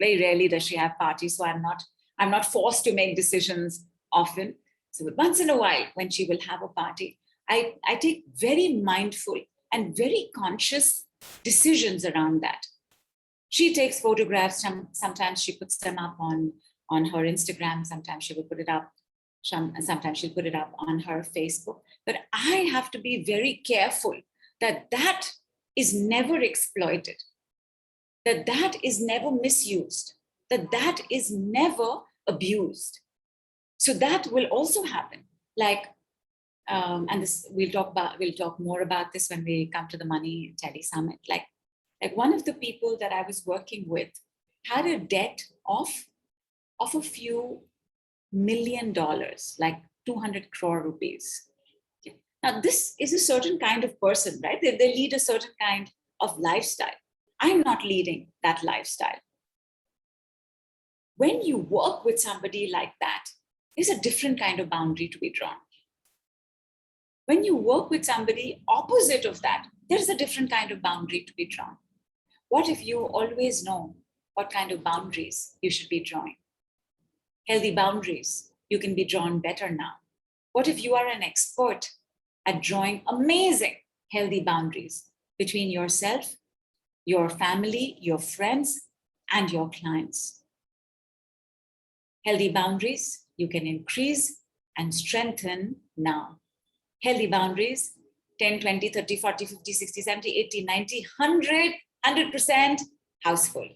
rarely does she have parties. So I'm not forced to make decisions often. So once in a while, when she will have a party, I take very mindful and very conscious decisions around that. She takes photographs. Sometimes she puts them up on her Instagram. Sometimes she will put it up. Sometimes she'll put it up on her Facebook. But I have to be very careful that is never exploited, that is never misused, that is never abused. So that will also happen. Like, and this we'll talk more about this when we come to the Money Tele Summit. Like one of the people that I was working with had a debt of a few $1 million, like 200 crore rupees. Okay. Now, this is a certain kind of person, right? They lead a certain kind of lifestyle. I'm not leading that lifestyle. When you work with somebody like that, there's a different kind of boundary to be drawn. When you work with somebody opposite of that, there's a different kind of boundary to be drawn. What if you always know what kind of boundaries you should be drawing? Healthy boundaries, you can be drawn better now. What if you are an expert at drawing amazing healthy boundaries between yourself, your family, your friends, and your clients? Healthy boundaries, you can increase and strengthen now. Healthy boundaries, 10, 20, 30, 40, 50, 60, 70, 80, 90, 100, 100% house full.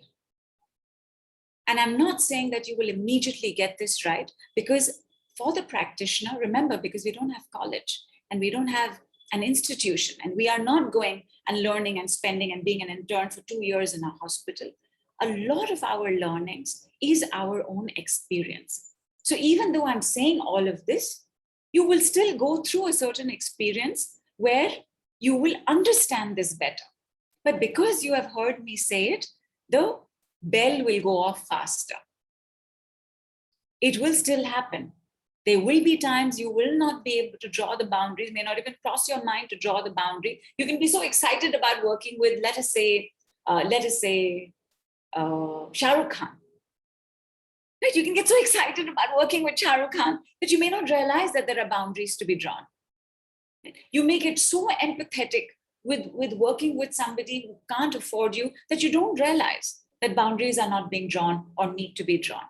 And I'm not saying that you will immediately get this right, because for the practitioner, remember, because we don't have college and we don't have an institution and we are not going and learning and spending and being an intern for 2 years in a hospital, a lot of our learnings is our own experience. So even though I'm saying all of this, you will still go through a certain experience where you will understand this better. But because you have heard me say it, the bell will go off faster. It will still happen. There will be times you will not be able to draw the boundaries, may not even cross your mind to draw the boundary. You can be so excited about working with, let us say, Shah Rukh Khan. Right? You can get so excited about working with Shah Rukh Khan that you may not realize that there are boundaries to be drawn. You may get so empathetic with working with somebody who can't afford you that you don't realize that boundaries are not being drawn or need to be drawn.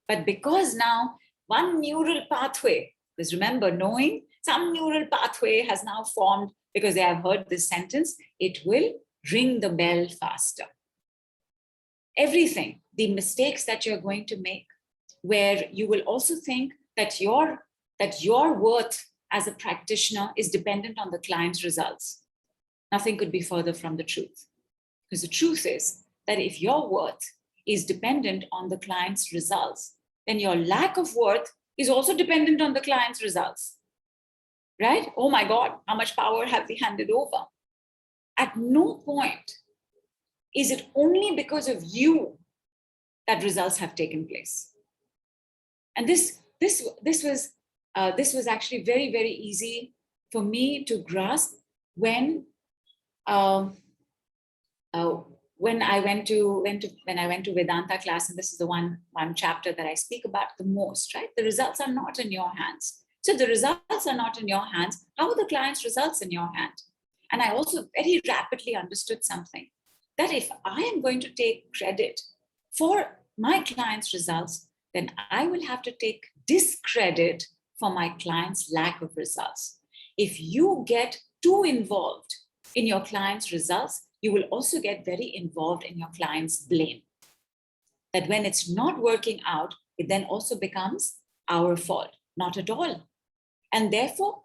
But because now one neural pathway, because remember, knowing some neural pathway has now formed because they have heard this sentence, it will ring the bell faster. Everything, the mistakes that you're going to make, where you will also think that your worth as a practitioner is dependent on the client's results. Nothing could be further from the truth. Because the truth is that if your worth is dependent on the client's results, then your lack of worth is also dependent on the client's results. Right? Oh my God, how much power have we handed over? At no point is it only because of you that results have taken place. And this was actually very, very easy for me to grasp when I went to Vedanta class, and this is the one chapter that I speak about the most, right? The results are not in your hands. So the results are not in your hands. How are the client's results in your hand? And I also very rapidly understood something, that if I am going to take credit for my client's results, then I will have to take discredit for my client's lack of results. If you get too involved in your client's results, you will also get very involved in your client's blame. That when it's not working out, it then also becomes our fault. Not at all. And therefore,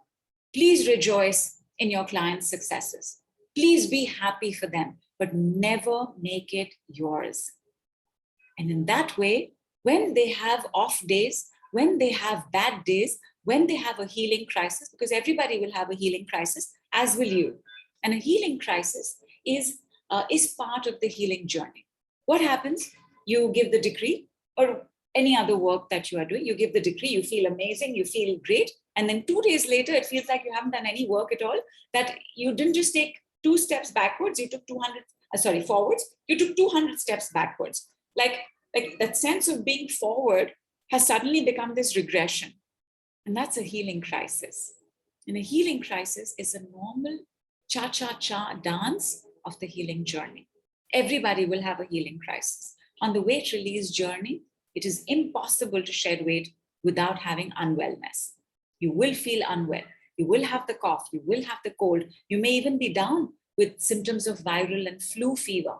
please rejoice in your client's successes. Please be happy for them, but never make it yours. And in that way, when they have off days, when they have bad days, when they have a healing crisis, because everybody will have a healing crisis, as will you. And a healing crisis is part of the healing journey. What happens? You give the decree, or any other work that you are doing, you give the decree, you feel amazing, you feel great. And then 2 days later, it feels like you haven't done any work at all, that you didn't just take 2 steps backwards, you took forwards, you took 200 steps backwards. Like that sense of being forward has suddenly become this regression. And that's a healing crisis. And a healing crisis is a normal cha-cha-cha dance of the healing journey. Everybody will have a healing crisis. On the weight release journey, it is impossible to shed weight without having unwellness. You will feel unwell. You will have the cough. You will have the cold. You may even be down with symptoms of viral and flu fever.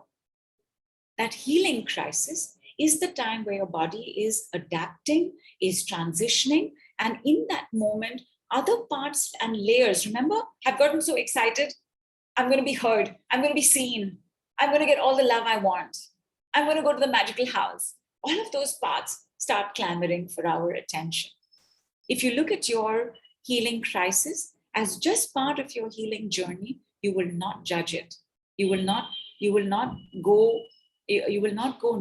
That healing crisis is the time where your body is adapting, is transitioning, and in that moment, other parts and layers, remember, have gotten so excited. I'm going to be heard. I'm going to be seen. I'm going to get all the love I want. I'm going to go to the magical house. All of those parts start clamoring for our attention. If you look at your healing crisis as just part of your healing journey, you will not judge it. You will not go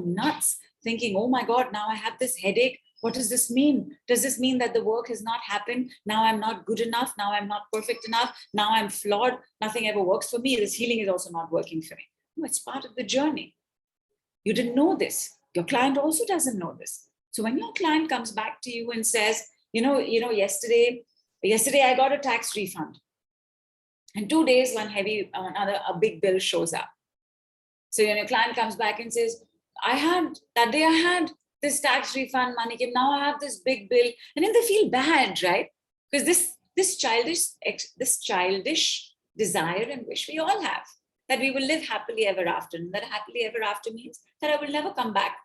nuts thinking, oh my God, now I have this headache. What does this mean? Does this mean that the work has not happened? Now I'm not good enough. Now I'm not perfect enough. Now I'm flawed. Nothing ever works for me. This healing is also not working for me. No, it's part of the journey. You didn't know this. Your client also doesn't know this. So when your client comes back to you and says, yesterday I got a tax refund. And 2 days, a big bill shows up. So your client comes back and says, I had this tax refund money came, now I have this big bill. And then they feel bad, right? Because this childish desire and wish we all have, that we will live happily ever after. And that happily ever after means that I will never come back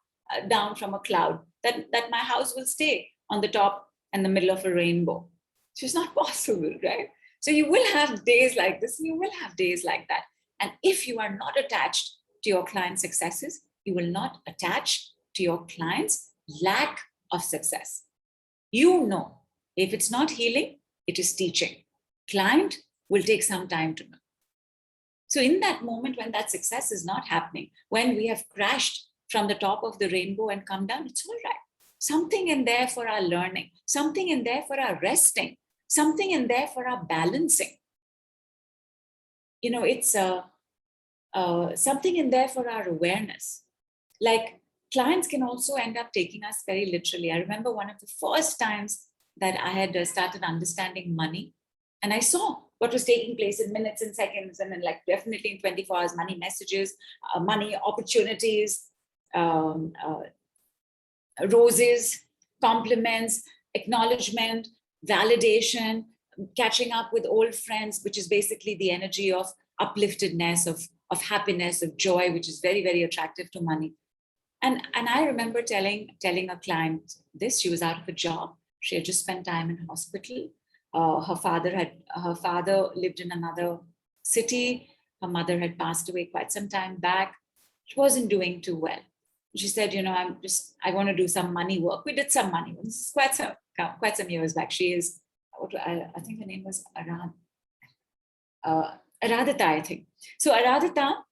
down from a cloud, that my house will stay on the top and the middle of a rainbow. So it's not possible, right? So you will have days like this, and you will have days like that. And if you are not attached to your client's successes, you will not attach to your client's lack of success. You know, if it's not healing, it is teaching. Client will take some time to know. So in that moment when that success is not happening, when we have crashed from the top of the rainbow and come down, it's all right. Something in there for our learning, something in there for our resting, something in there for our balancing. You know, it's something in there for our awareness. Like clients can also end up taking us very literally. I remember one of the first times that I had started understanding money, and I saw what was taking place in minutes and seconds, and then like definitely in 24 hours, money messages, money opportunities, roses, compliments, acknowledgement, validation, catching up with old friends, which is basically the energy of upliftedness, of happiness, of joy, which is very, very attractive to money. And I remember telling a client this. She was out of a job. She had just spent time in hospital. Her father lived in another city. Her mother had passed away quite some time back. She wasn't doing too well. She said, you know, I want to do some money work. We did some money work. This is quite some years back. She is, I think her name was Aradhita, I think. So Aradhita,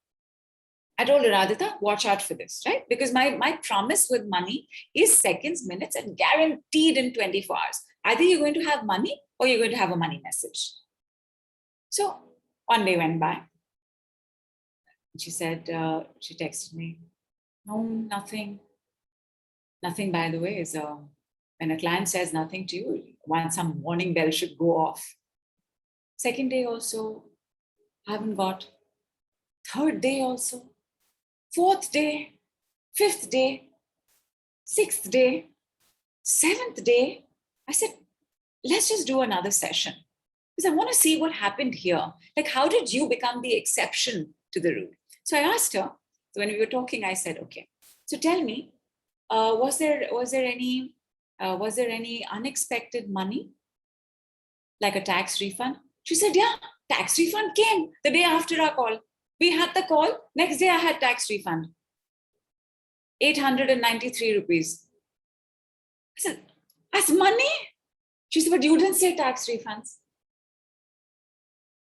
I told Aradhita, watch out for this, right? Because my promise with money is seconds, minutes, and guaranteed in 24 hours. Either you're going to have money or you're going to have a money message. So one day went by. She said, she texted me, no, nothing. Nothing, by the way, is when a client says nothing to you, some warning bell should go off. Second day also, I haven't got. Third day also. Fourth day. Fifth day. Sixth day. Seventh day. I said, let's just do another session. Because I want to see what happened here. Like, how did you become the exception to the rule? So I asked her, so when we were talking, I said, okay, so tell me, was there any unexpected money, like a tax refund? She said, yeah, tax refund came the day after our call. We had the call. Next day, I had tax refund. 893 rupees. I said, that's money? She said, but you didn't say tax refunds.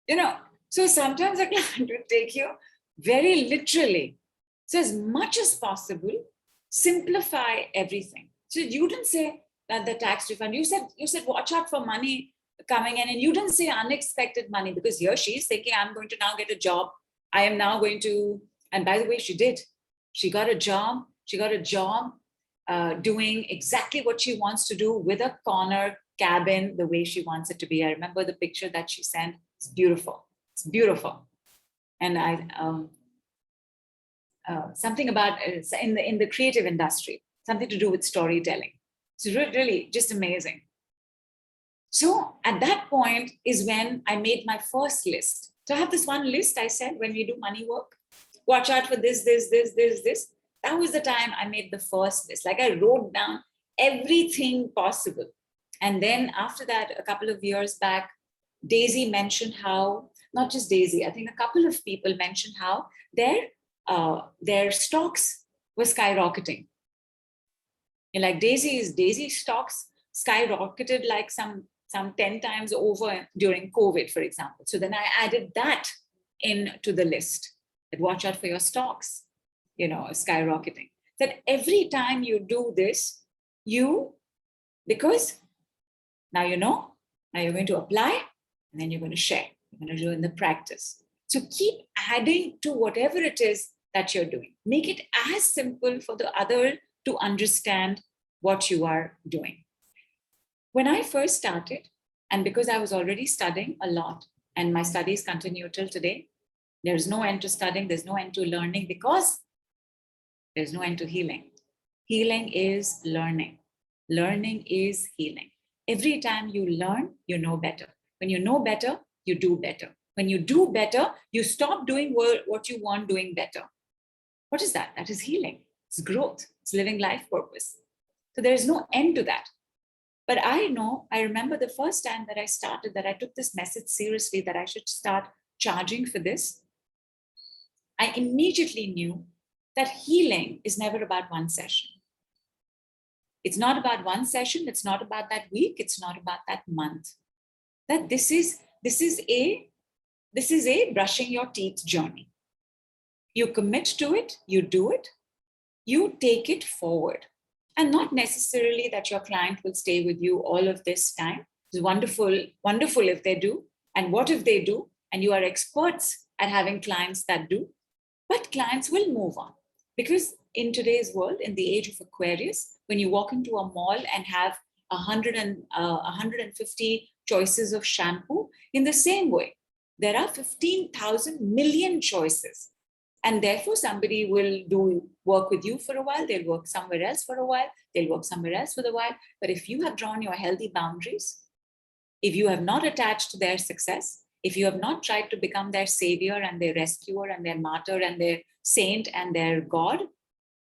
You know, so sometimes a client will take you very literally. So as much as possible, simplify everything. So you didn't say that the tax refund. You said watch out for money coming in, and you didn't say unexpected money, because here she's thinking, I'm going to now get a job. I am now going to, and by the way, she did. She got a job. She got a job doing exactly what she wants to do, with a corner cabin the way she wants it to be. I remember the picture that she sent. It's beautiful. It's beautiful. And I something about in the creative industry, something to do with storytelling. It's really just amazing. So at that point is when I made my first list. So I have this one list. I said, when we do money work, watch out for this. That was the time I made the first list. Like, I wrote down everything possible. And then after that, a couple of years back, Daisy mentioned how, not just Daisy, I think a couple of people mentioned how their stocks were skyrocketing. And like Daisy stocks skyrocketed like some 10 times over during COVID, for example. So then I added that into the list, that watch out for your stocks, skyrocketing. That every time you do this, because now now you're going to apply, and then you're going to share. You're going to do in the practice. So keep adding to whatever it is that you're doing. Make it as simple for the other to understand what you are doing. When I first started, and because I was already studying a lot, and my studies continue till today, there's no end to studying, there's no end to learning, because there's no end to healing. Healing is learning. Learning is healing. Every time you learn, you know better. When you know better, you do better. When you do better, you stop doing what you want doing better. What is that? That is healing. It's growth. It's living life purpose. So there is no end to that. But I remember the first time that I started, that I took this message seriously, that I should start charging for this. I immediately knew that healing is never about one session. It's not about one session. It's not about that week. It's not about that month. That this is a brushing your teeth journey. You commit to it, you do it, you take it forward. And not necessarily that your client will stay with you all of this time. It's wonderful, wonderful if they do. And what if they do? And you are experts at having clients that do. But clients will move on. Because in today's world, in the age of Aquarius, when you walk into a mall and have 150 choices of shampoo, in the same way, there are 15,000 million choices. And therefore, somebody will do work with you for a while. They'll work somewhere else for a while. They'll work somewhere else for a while. But if you have drawn your healthy boundaries, if you have not attached to their success, if you have not tried to become their savior and their rescuer and their martyr and their saint and their God,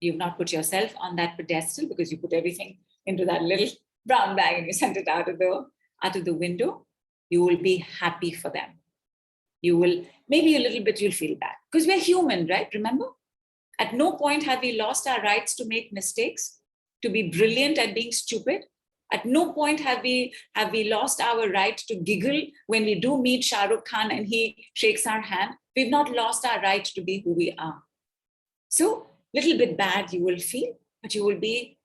you've not put yourself on that pedestal because you put everything into that little brown bag and you sent it out of the window, you will be happy for them. You will, maybe a little bit, you'll feel bad because we're human, right? Remember? At no point have we lost our rights to make mistakes, to be brilliant at being stupid. At no point have we lost our right to giggle when we do meet Shah Rukh Khan and he shakes our hand. We've not lost our right to be who we are. So little bit bad you will feel, but it'll be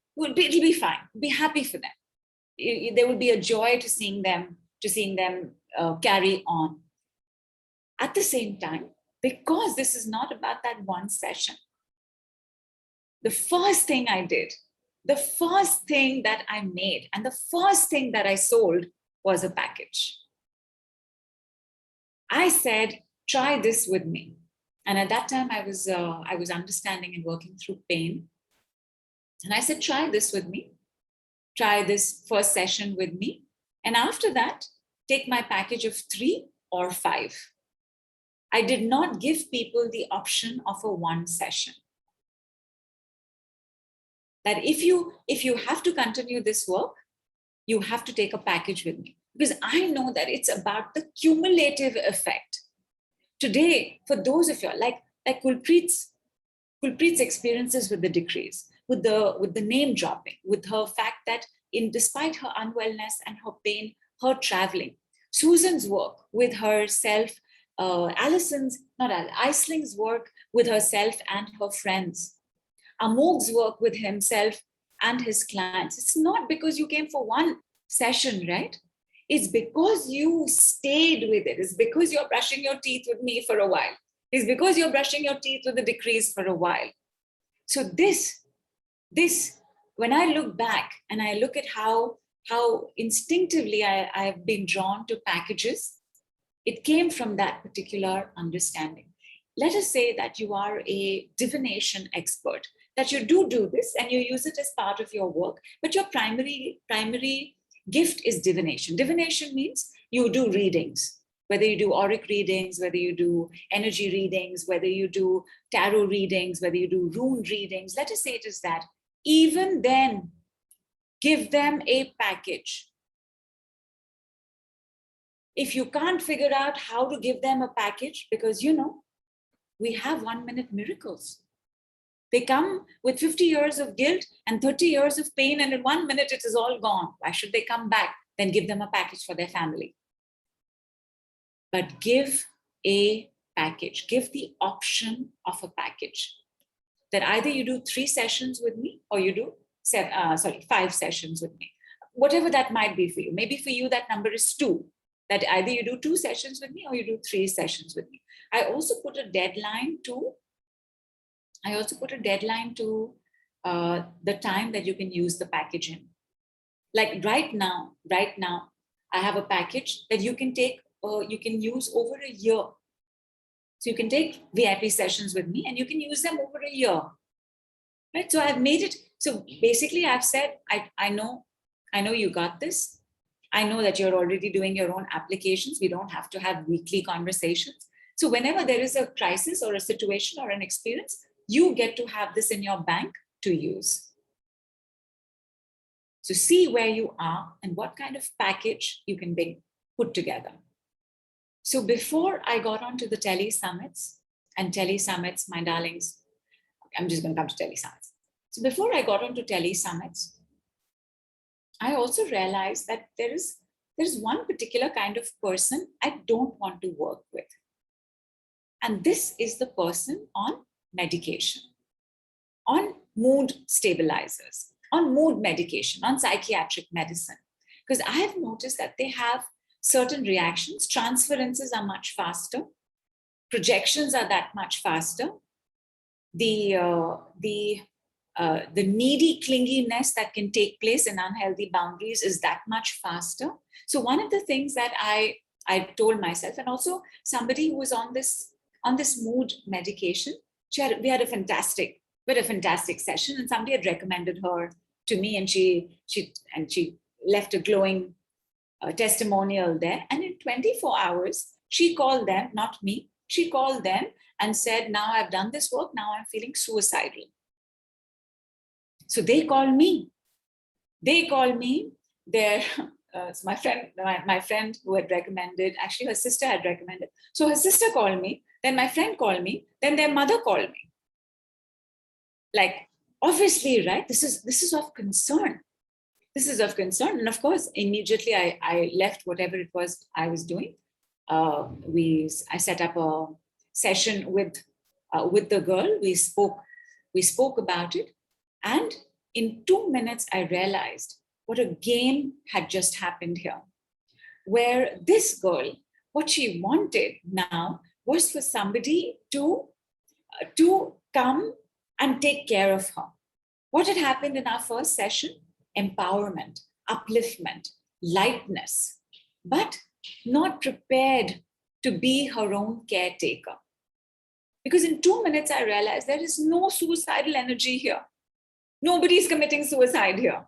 fine. Be happy for them. There will be a joy to seeing them carry on. At the same time, because this is not about that one session, the first thing I did, the first thing that I made, and the first thing that I sold was a package. I said, try this with me. And at that time, I was understanding and working through pain. And I said, try this with me. Try this first session with me. And after that, take my package of 3 or 5. I did not give people the option of a one session. That if you have to continue this work, you have to take a package with me. Because I know that it's about the cumulative effect. Today, for those of you, like Kulpreet's experiences with the decrees, with the name dropping, with her fact that despite her unwellness and her pain, her traveling, Susan's work with herself, Aisling's work with herself and her friends, Amog's work with himself and his clients. It's not because you came for one session, right? It's because you stayed with it. It's because you're brushing your teeth with me for a while. It's because you're brushing your teeth with the decrees for a while. So this, when I look back and I look at how instinctively I've been drawn to packages, it came from that particular understanding. Let us say that you are a divination expert, that you do this and you use it as part of your work, but your primary gift is divination. Divination means you do readings, whether you do auric readings, whether you do energy readings, whether you do tarot readings, whether you do rune readings. Let us say it is that. Even then, give them a package. If you can't figure out how to give them a package, because we have 1-minute miracles. They come with 50 years of guilt and 30 years of pain, and in 1 minute it is all gone. Why should they come back? Then give them a package for their family. But give a package. Give the option of a package. That either you do 3 sessions with me or you do 5 sessions with me. Whatever that might be for you. Maybe for you that number is 2. That either you do 2 sessions with me or you do 3 sessions with me. I also put a deadline to the time that you can use the package in. Like right now, I have a package that you can take, you can use over a year. So you can take VIP sessions with me and you can use them over a year. Right? So I've made it So basically I've said, I know you got this. I know that you're already doing your own applications. We don't have to have weekly conversations. So whenever there is a crisis or a situation or an experience, you get to have this in your bank to use. So see where you are and what kind of package you can put together. So before I got onto the tele summits, my darlings, I'm just going to come to tele summits. So before I got onto tele summits, I also realized that there is one particular kind of person I don't want to work with. And this is the person on medication, on mood stabilizers, on mood medication, on psychiatric medicine. Because I have noticed that they have certain reactions, transferences are much faster, projections are that much faster. The needy clinginess that can take place in unhealthy boundaries is that much faster. So one of the things that I told myself, and also somebody who was on this mood medication, we had a fantastic session, and somebody had recommended her to me, and she left a glowing testimonial there. And in 24 hours, she called them, not me, she called them and said, now I've done this work, now I'm feeling suicidal. So they call me. So my friend who had recommended, actually her sister had recommended. So her sister called me, then my friend called me, then their mother called me. Like, obviously, right? This is of concern. This is of concern. And of course, immediately I left whatever it was I was doing. I set up a session with the girl. We spoke about it. And in 2 minutes, I realized what a game had just happened here, where this girl, what she wanted now was for somebody to come and take care of her. What had happened in our first session? Empowerment, upliftment, lightness, but not prepared to be her own caretaker. Because in 2 minutes, I realized there is no suicidal energy here. Nobody's committing suicide here.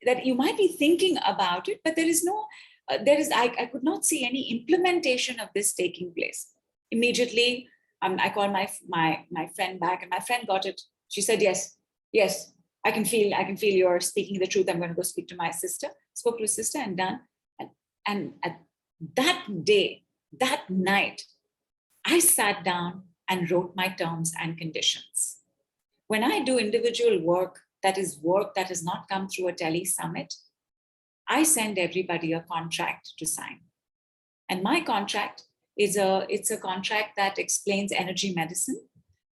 That you might be thinking about it, but I could not see any implementation of this taking place. Immediately, I called my friend back, and my friend got it. She said, yes, I can feel you're speaking the truth. I'm going to go speak to my sister. Spoke to his sister and done. And at that day, that night, I sat down and wrote my terms and conditions. When I do individual work that has not come through a tele summit, I send everybody a contract to sign. And my contract it's a contract that explains energy medicine,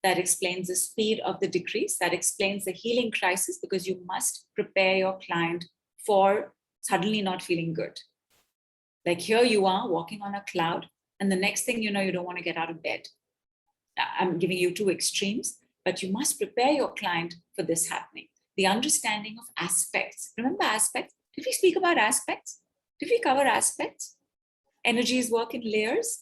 that explains the speed of the decrease, that explains the healing crisis, because you must prepare your client for suddenly not feeling good. Like here you are walking on a cloud, and the next thing you know, you don't want to get out of bed. I'm giving you two extremes, but you must prepare your client for this happening. The understanding of aspects. Remember aspects? Did we speak about aspects? Did we cover aspects? Energies work in layers.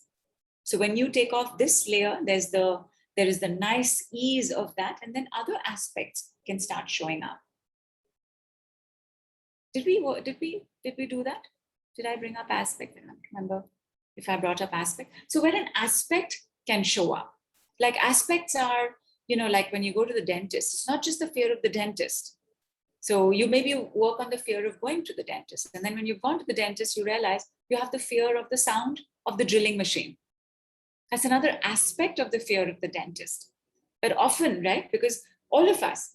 So when you take off this layer, there is the nice ease of that, and then other aspects can start showing up. Did we do that? Did I bring up aspect? I don't remember if I brought up aspect. So where an aspect can show up, like aspects are, like when you go to the dentist, it's not just the fear of the dentist. So you maybe work on the fear of going to the dentist. And then when you've gone to the dentist, you realize you have the fear of the sound of the drilling machine. That's another aspect of the fear of the dentist. But often, right, because all of us,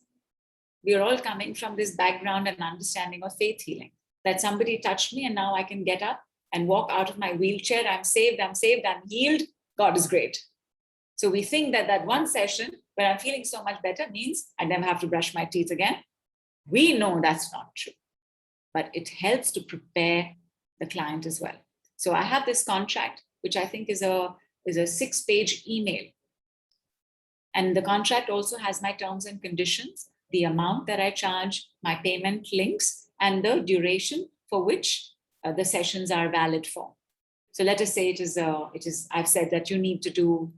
we are all coming from this background and understanding of faith healing, that somebody touched me and now I can get up and walk out of my wheelchair. I'm saved, I'm healed. God is great. So we think that one session where I'm feeling so much better means I never have to brush my teeth again. We know that's not true, but it helps to prepare the client as well. So I have this contract, which I think is a 6-page email. And the contract also has my terms and conditions, the amount that I charge, my payment links, and the duration for which the sessions are valid for. So let us say it is I've said that you need to do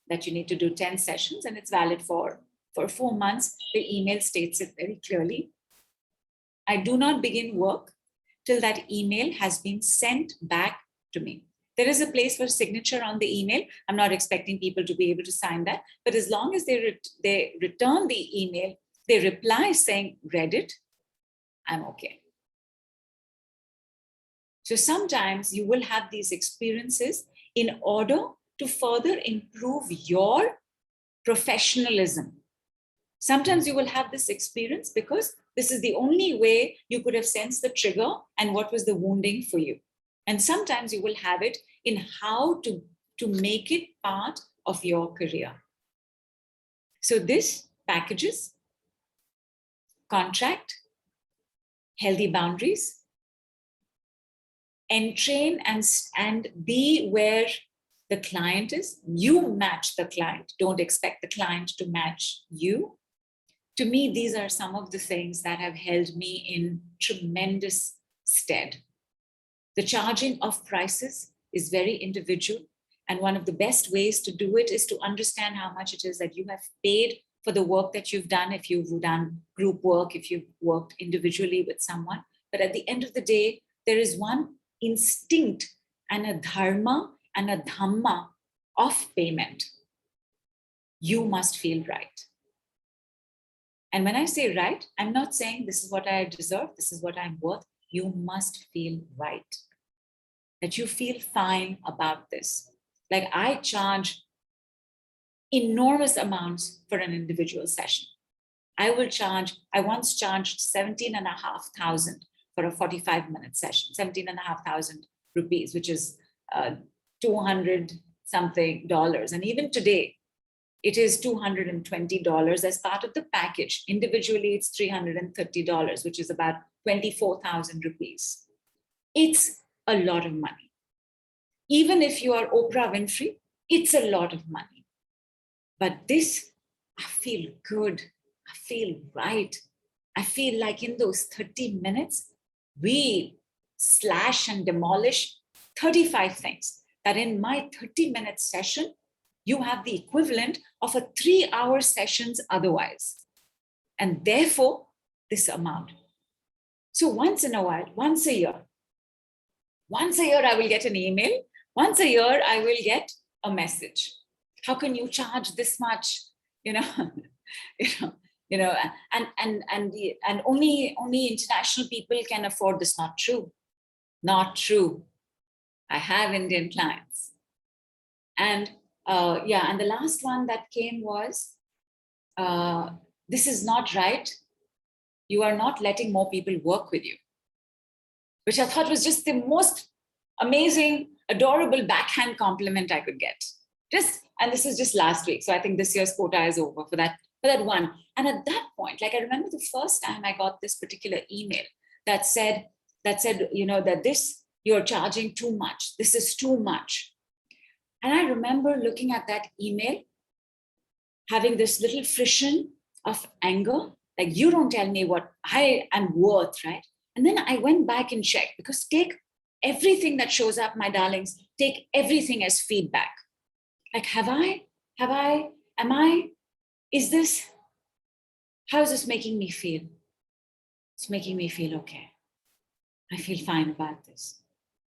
10 sessions, and it's valid for For 4 months, the email states it very clearly. I do not begin work till that email has been sent back to me. There is a place for signature on the email. I'm not expecting people to be able to sign that, but as long as they return the email, they reply saying, read it, I'm okay. So sometimes you will have these experiences in order to further improve your professionalism. Sometimes you will have this experience because this is the only way you could have sensed the trigger and what was the wounding for you. And sometimes you will have it in how to make it part of your career. So this packages contract, healthy boundaries, entrain and be where the client is. You match the client. Don't expect the client to match you. To me, these are some of the things that have held me in tremendous stead. The charging of prices is very individual. And one of the best ways to do it is to understand how much it is that you have paid for the work that you've done, if you've done group work, if you've worked individually with someone. But at the end of the day, there is one instinct and a dharma and a dhamma of payment. You must feel right. And when I say right, I'm not saying this is what I deserve, this is what I'm worth. You must feel right. That you feel fine about this. Like I charge enormous amounts for an individual session. I once charged 17,500 for a 45-minute session, 17,500 rupees, which is 200 something dollars. And even today, it is $220 as part of the package. Individually, it's $330, which is about 24,000 rupees. It's a lot of money. Even if you are Oprah Winfrey, it's a lot of money. But this, I feel good. I feel right. I feel like in those 30 minutes, we slash and demolish 35 things that in my 30-minute session, you have the equivalent of a 3-hour sessions otherwise. And therefore, this amount. So once in a while, once a year, I will get an email. Once a year, I will get a message. How can you charge this much? And only international people can afford this. Not true. Not true. I have Indian clients. And and the last one that came was, this is not right. You are not letting more people work with you, which I thought was just the most amazing, adorable backhand compliment I could get. And this is just last week. So I think this year's quota is over for that one. And at that point, like I remember the first time I got this particular email that said, that this, you're charging too much. This is too much. And I remember looking at that email, having this little frisson of anger, like you don't tell me what I am worth, right? And then I went back and checked, because take everything that shows up, my darlings, take everything as feedback. Like, how is this making me feel? It's making me feel okay. I feel fine about this.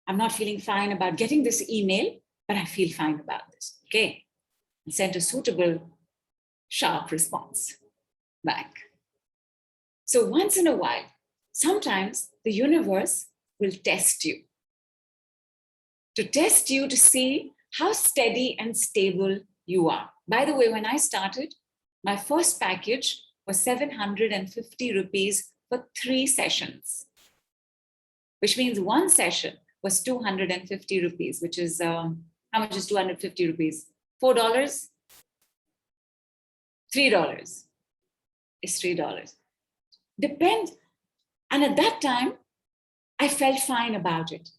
I'm not feeling fine about getting this email, but I feel fine about this, okay? And sent a suitable, sharp response back. So once in a while, sometimes the universe will test you. To test you to see how steady and stable you are. By the way, when I started, my first package was 750 rupees for 3 sessions, which means one session was 250 rupees, which is, how much is 250 rupees? $4? $3. It's $3. Depends. And at that time, I felt fine about it.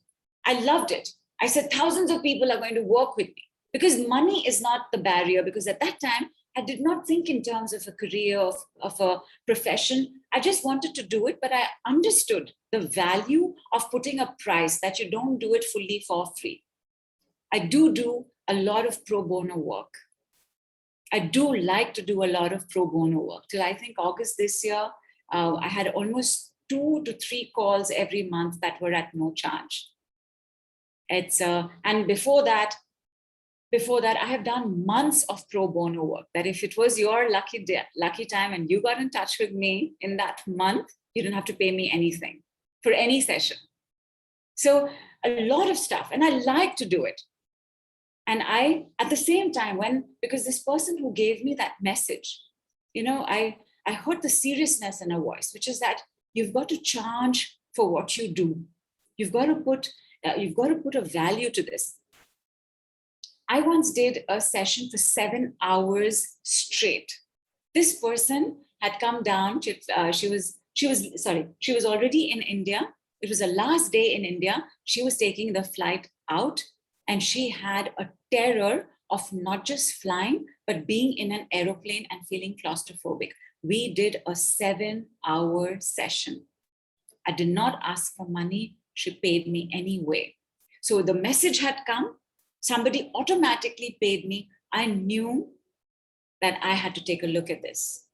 I loved it. I said, thousands of people are going to work with me, because money is not the barrier. Because at that time, I did not think in terms of a career, of a profession. I just wanted to do it, but I understood the value of putting a price, that you don't do it fully for free. I do a lot of pro bono work. I do like to do a lot of pro bono work. Till I think August this year, I had almost 2 to 3 calls every month that were at no charge. And before that, I have done months of pro bono work. That if it was your lucky time and you got in touch with me in that month, you didn't have to pay me anything for any session. So a lot of stuff, and I like to do it. And I, at the same time, because this person who gave me that message, I heard the seriousness in her voice, which is that you've got to charge for what you do. You've got to put a value to this. I once did a session for 7 hours straight. This person had come down. She was already in India. It was the last day in India. She was taking the flight out, and she had a terror of not just flying, but being in an aeroplane and feeling claustrophobic. We did a 7-hour session. I did not ask for money. She paid me anyway. So the message had come. Somebody automatically paid me. I knew that I had to take a look at this.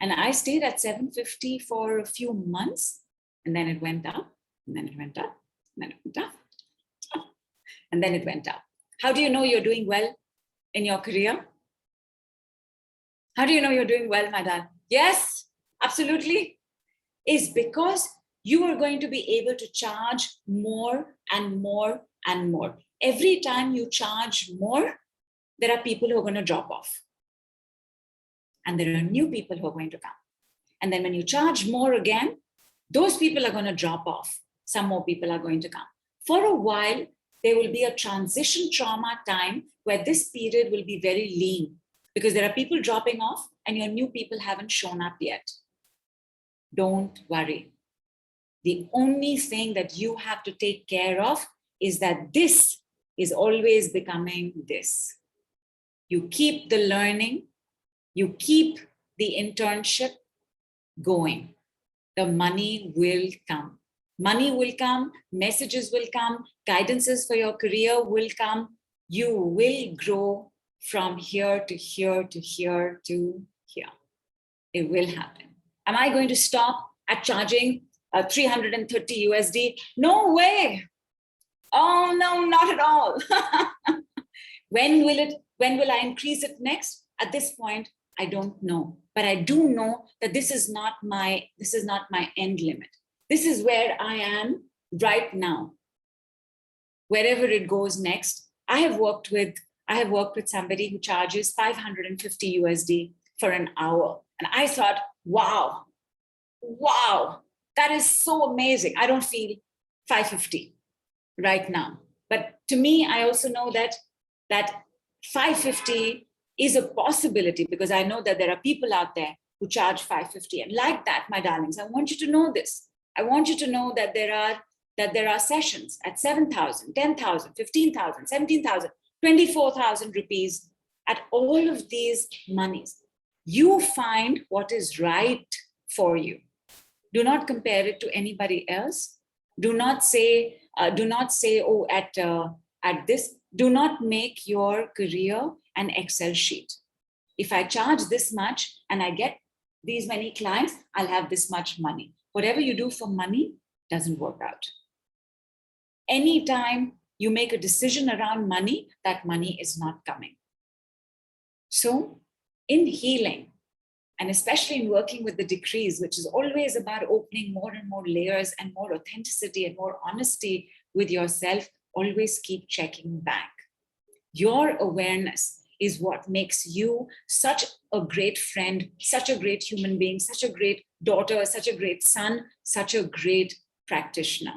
And I stayed at 750 for a few months, and then it went up, and then it went up, and then it went up, and then it went up. How do you know you're doing well in your career? How do you know you're doing well, my dad? Yes, absolutely. Is because you are going to be able to charge more and more and more. Every time you charge more, there are people who are going to drop off. And there are new people who are going to come. And then when you charge more again, those people are going to drop off. Some more people are going to come. For a while, there will be a transition trauma time where this period will be very lean because there are people dropping off and your new people haven't shown up yet. Don't worry. The only thing that you have to take care of is that this is always becoming this. You keep the learning, you keep the internship going. The money will come. Money will come, messages will come, guidances for your career will come. You will grow from here to here to here to here. It will happen. Am I going to stop at charging 330 USD? No way. Oh, no, not at all. When will I increase it next? At this point, I don't know. But I do know that this is not my end limit. This is where I am right now. Wherever it goes next, I have worked with somebody who charges 550 USD for an hour. And I thought, wow, that is so amazing. I don't feel 550 right now. But to me, I also know that 550 is a possibility because I know that there are people out there who charge 550. And like that, my darlings, I want you to know this. I want you to know that there are sessions at 7,000, 10,000, 15,000, 17,000, 24,000 rupees at all of these monies. You find what is right for you. Do not compare it to anybody else. Do not say, oh, at this. Do not make your career an Excel sheet. If I charge this much and I get these many clients, I'll have this much money. Whatever you do for money doesn't work out. Anytime you make a decision around money, that money is not coming. So in healing, and especially in working with the decrees, which is always about opening more and more layers and more authenticity and more honesty with yourself, always keep checking back. Your awareness is what makes you such a great friend, such a great human being, such a great daughter, such a great son, such a great practitioner.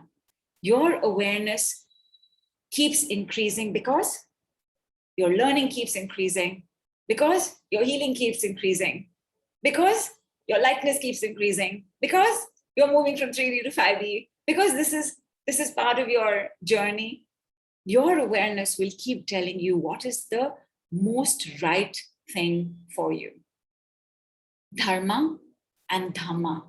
Your awareness keeps increasing because your learning keeps increasing, because your healing keeps increasing, because your lightness keeps increasing, because you're moving from 3D to 5D, because this is part of your journey. Your awareness will keep telling you what is the most right thing for you. Dharma and Dhamma.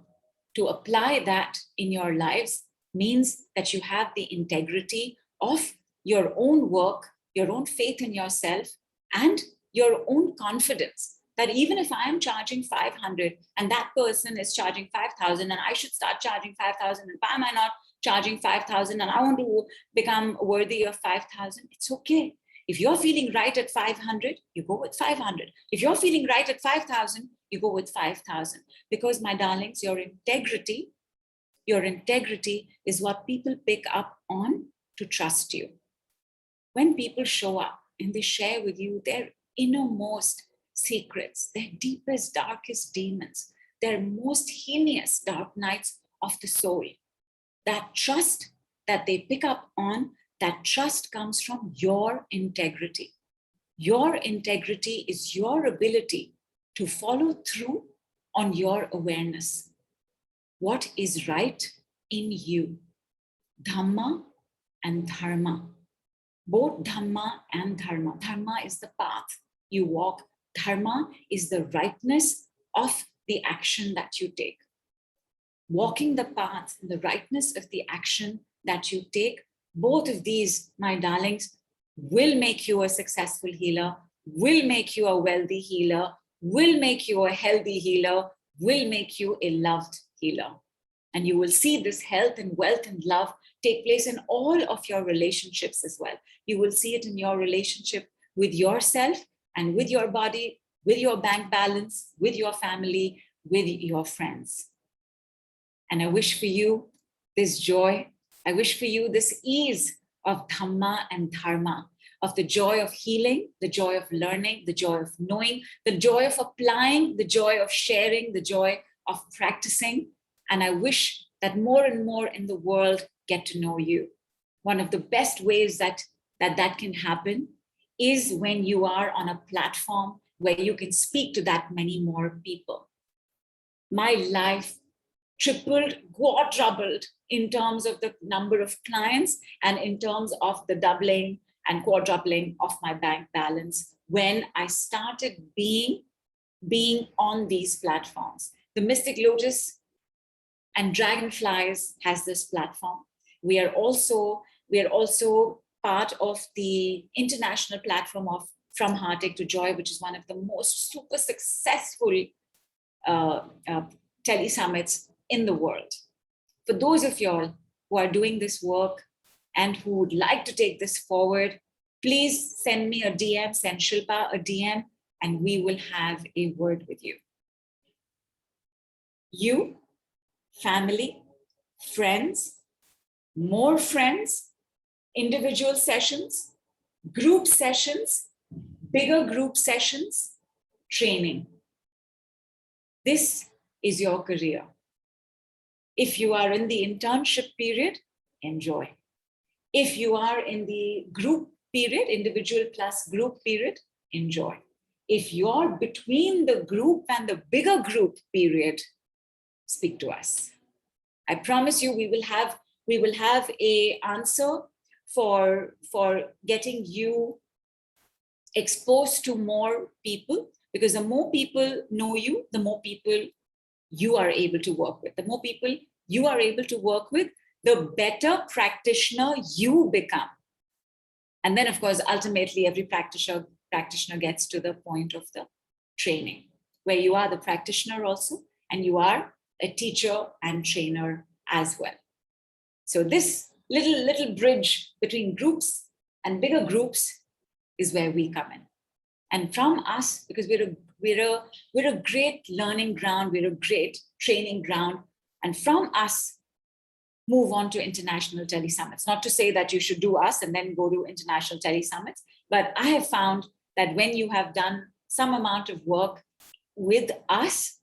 To apply that in your lives means that you have the integrity of your own work, your own faith in yourself, and your own confidence that even if I am charging 500 and that person is charging 5,000 and I should start charging 5,000, and why am I not charging 5,000 and I want to become worthy of 5,000, it's okay. If you're feeling right at 500, you go with 500. If you're feeling right at 5,000, you go with 5,000. Because my darlings, your integrity is what people pick up on to trust you. When people show up and they share with you their innermost secrets, their deepest, darkest demons, their most heinous dark nights of the soul, that trust that they pick up on, that trust comes from your integrity. Your integrity is your ability to follow through on your awareness. What is right in you? Dhamma and dharma. Both Dhamma and Dharma. Dharma is the path you walk. Dharma is the rightness of the action that you take. Walking the path, the rightness of the action that you take, both of these, my darlings, will make you a successful healer, will make you a wealthy healer, will make you a healthy healer, will make you a loved healer. And you will see this health and wealth and love take place in all of your relationships as well. You will see it in your relationship with yourself and with your body, with your bank balance, with your family, with your friends. And I wish for you this joy. I wish for you this ease of Dhamma and Dharma, of the joy of healing, the joy of learning, the joy of knowing, the joy of applying, the joy of sharing, the joy of practicing. And I wish that more and more in the world get to know you. One of the best ways that can happen is when you are on a platform where you can speak to that many more people. My life tripled, quadrupled in terms of the number of clients and in terms of the doubling and quadrupling of my bank balance when I started being on these platforms. The Mystic Lotus and Dragonflies has this platform. We are also part of the international platform of From Heartache to Joy, which is one of the most super successful tele-summits in the world. For those of y'all who are doing this work and who would like to take this forward, please send me a DM, send Shilpa a DM, and we will have a word with you. You, family, friends, more friends, individual sessions, group sessions, bigger group sessions, training. This is your career. If you are in the internship period, enjoy. If you are in the group period, individual plus group period, enjoy. If you're between the group and the bigger group period, speak to us. I promise you we will have a answer for getting you exposed to more people, because the more people know you, the more people you are able to work with. The more people you are able to work with, the better practitioner you become. And then, of course, ultimately, every practitioner gets to the point of the training, where you are the practitioner also, and you are a teacher and trainer as well. So this little bridge between groups and bigger groups is where we come in. And from us, because we're a great learning ground, we're a great training ground, and from us, move on to international tele-summits. Not to say that you should do us and then go to international tele-summits, but I have found that when you have done some amount of work with us,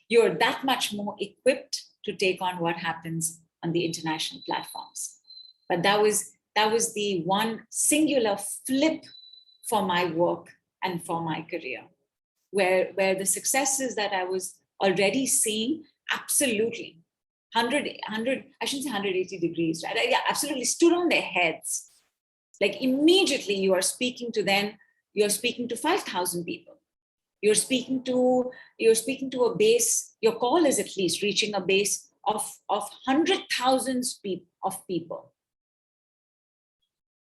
you're that much more equipped to take on what happens on the international platforms. But that was the one singular flip for my work and for my career, where the successes that I was already seeing, absolutely 100, I shouldn't say 180 degrees, right? Yeah, absolutely stood on their heads. Like immediately you are speaking to them, you're speaking to 5,000 people. You're speaking to a base, your call is at least reaching a base of 100,000 of people.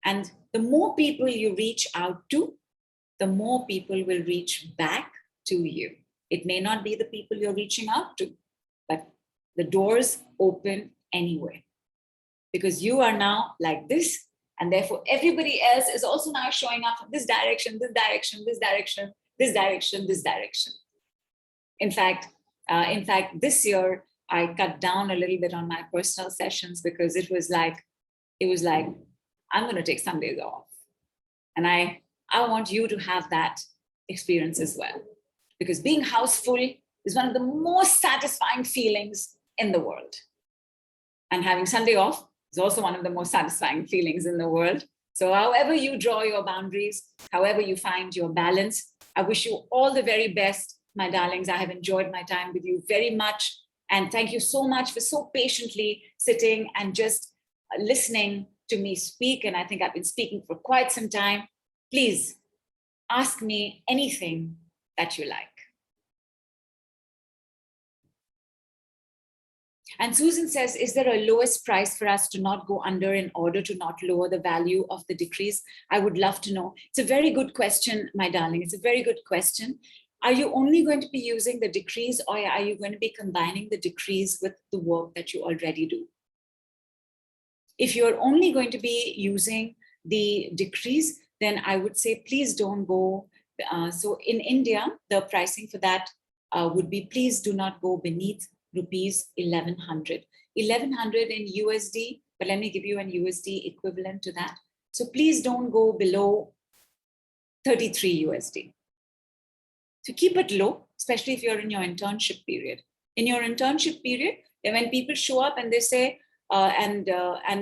And the more people you reach out to, the more people will reach back to you. It may not be the people you're reaching out to, but the doors open anyway, because you are now like this, and therefore everybody else is also now showing up from this direction, this direction, this direction, this direction, this direction. In fact, this year I cut down a little bit on my personal sessions because it was like, I'm going to take some days off. And I want you to have that experience as well. Because being houseful is one of the most satisfying feelings in the world. And having Sunday off is also one of the most satisfying feelings in the world. So however you draw your boundaries, however you find your balance, I wish you all the very best, my darlings. I have enjoyed my time with you very much. And thank you so much for so patiently sitting and just listening to me speak. And I think I've been speaking for quite some time. Please ask me anything that you like. And Susan says, is there a lowest price for us to not go under in order to not lower the value of the decrease? I would love to know. It's a very good question, my darling. It's a very good question. Are you only going to be using the decrease, or are you going to be combining the decrease with the work that you already do? If you're only going to be using the decrease, then I would say, please don't go. So in India, the pricing for that would be, please do not go beneath rupees 1100. 1100 in USD, but let me give you an USD equivalent to that. So please don't go below 33 USD. So keep it low, especially if you're in your internship period. In your internship period, when people show up and they say, and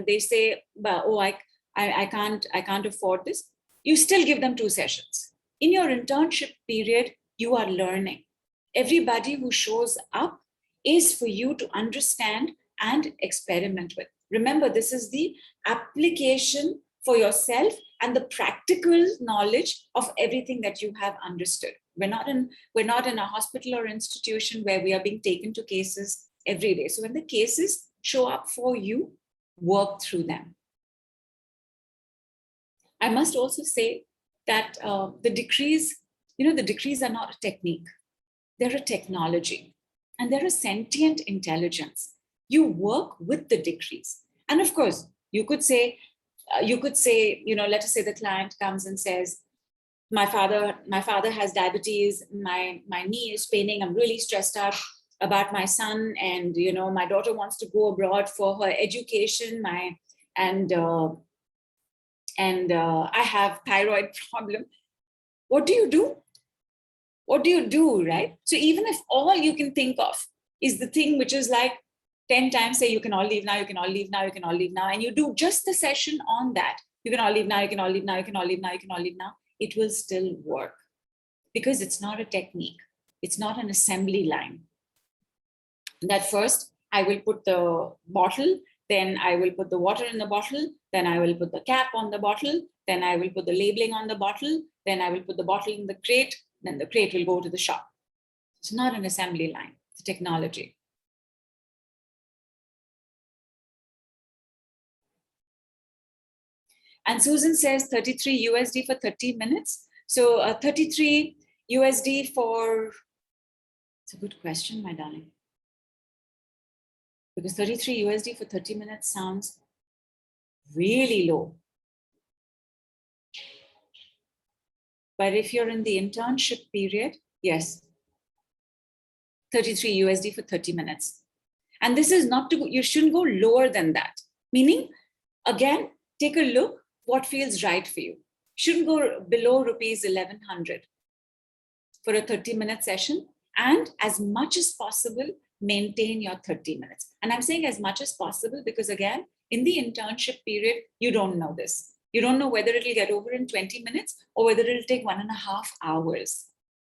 they say, oh, I can't afford this, you still give them 2 sessions. In your internship period, you are learning. Everybody who shows up is for you to understand and experiment with. Remember, this is the application for yourself and the practical knowledge of everything that you have understood. We're not in a hospital or institution where we are being taken to cases every day. So when the cases show up for you, work through them. I must also say that the decrees are not a technique. They're a technology, and they're a sentient intelligence. You work with the decrees. And of course, you could say, let us say the client comes and says, my father has diabetes, my knee is paining, I'm really stressed out about my son, and my daughter wants to go abroad for her education, and I have thyroid problem. What do you do? What do you do, right? So even if all you can think of is the thing which is like 10 times say, you can all leave now, you can all leave now, you can all leave now, and you do just the session on that, you can all leave now, you can all leave now, you can all leave now, you can all leave now, it will still work, because it's not a technique. It's not an assembly line. That first, I will put the bottle, then I will put the water in the bottle, then I will put the cap on the bottle, then I will put the labeling on the bottle, then I will put the bottle in the crate, then the crate will go to the shop. It's not an assembly line, it's technology. And Susan says 33 USD for 30 minutes. So 33 USD for, it's a good question, my darling. Because 33 USD for 30 minutes sounds really low. But if you're in the internship period, yes, 33 USD for 30 minutes. And this is not to go, you shouldn't go lower than that. Meaning, again, take a look what feels right for you. Shouldn't go below rupees 1100 for a 30-minute session. And as much as possible, maintain your 30 minutes. And I'm saying as much as possible because, again, in the internship period, you don't know this. You don't know whether it'll get over in 20 minutes or whether it'll take 1.5 hours.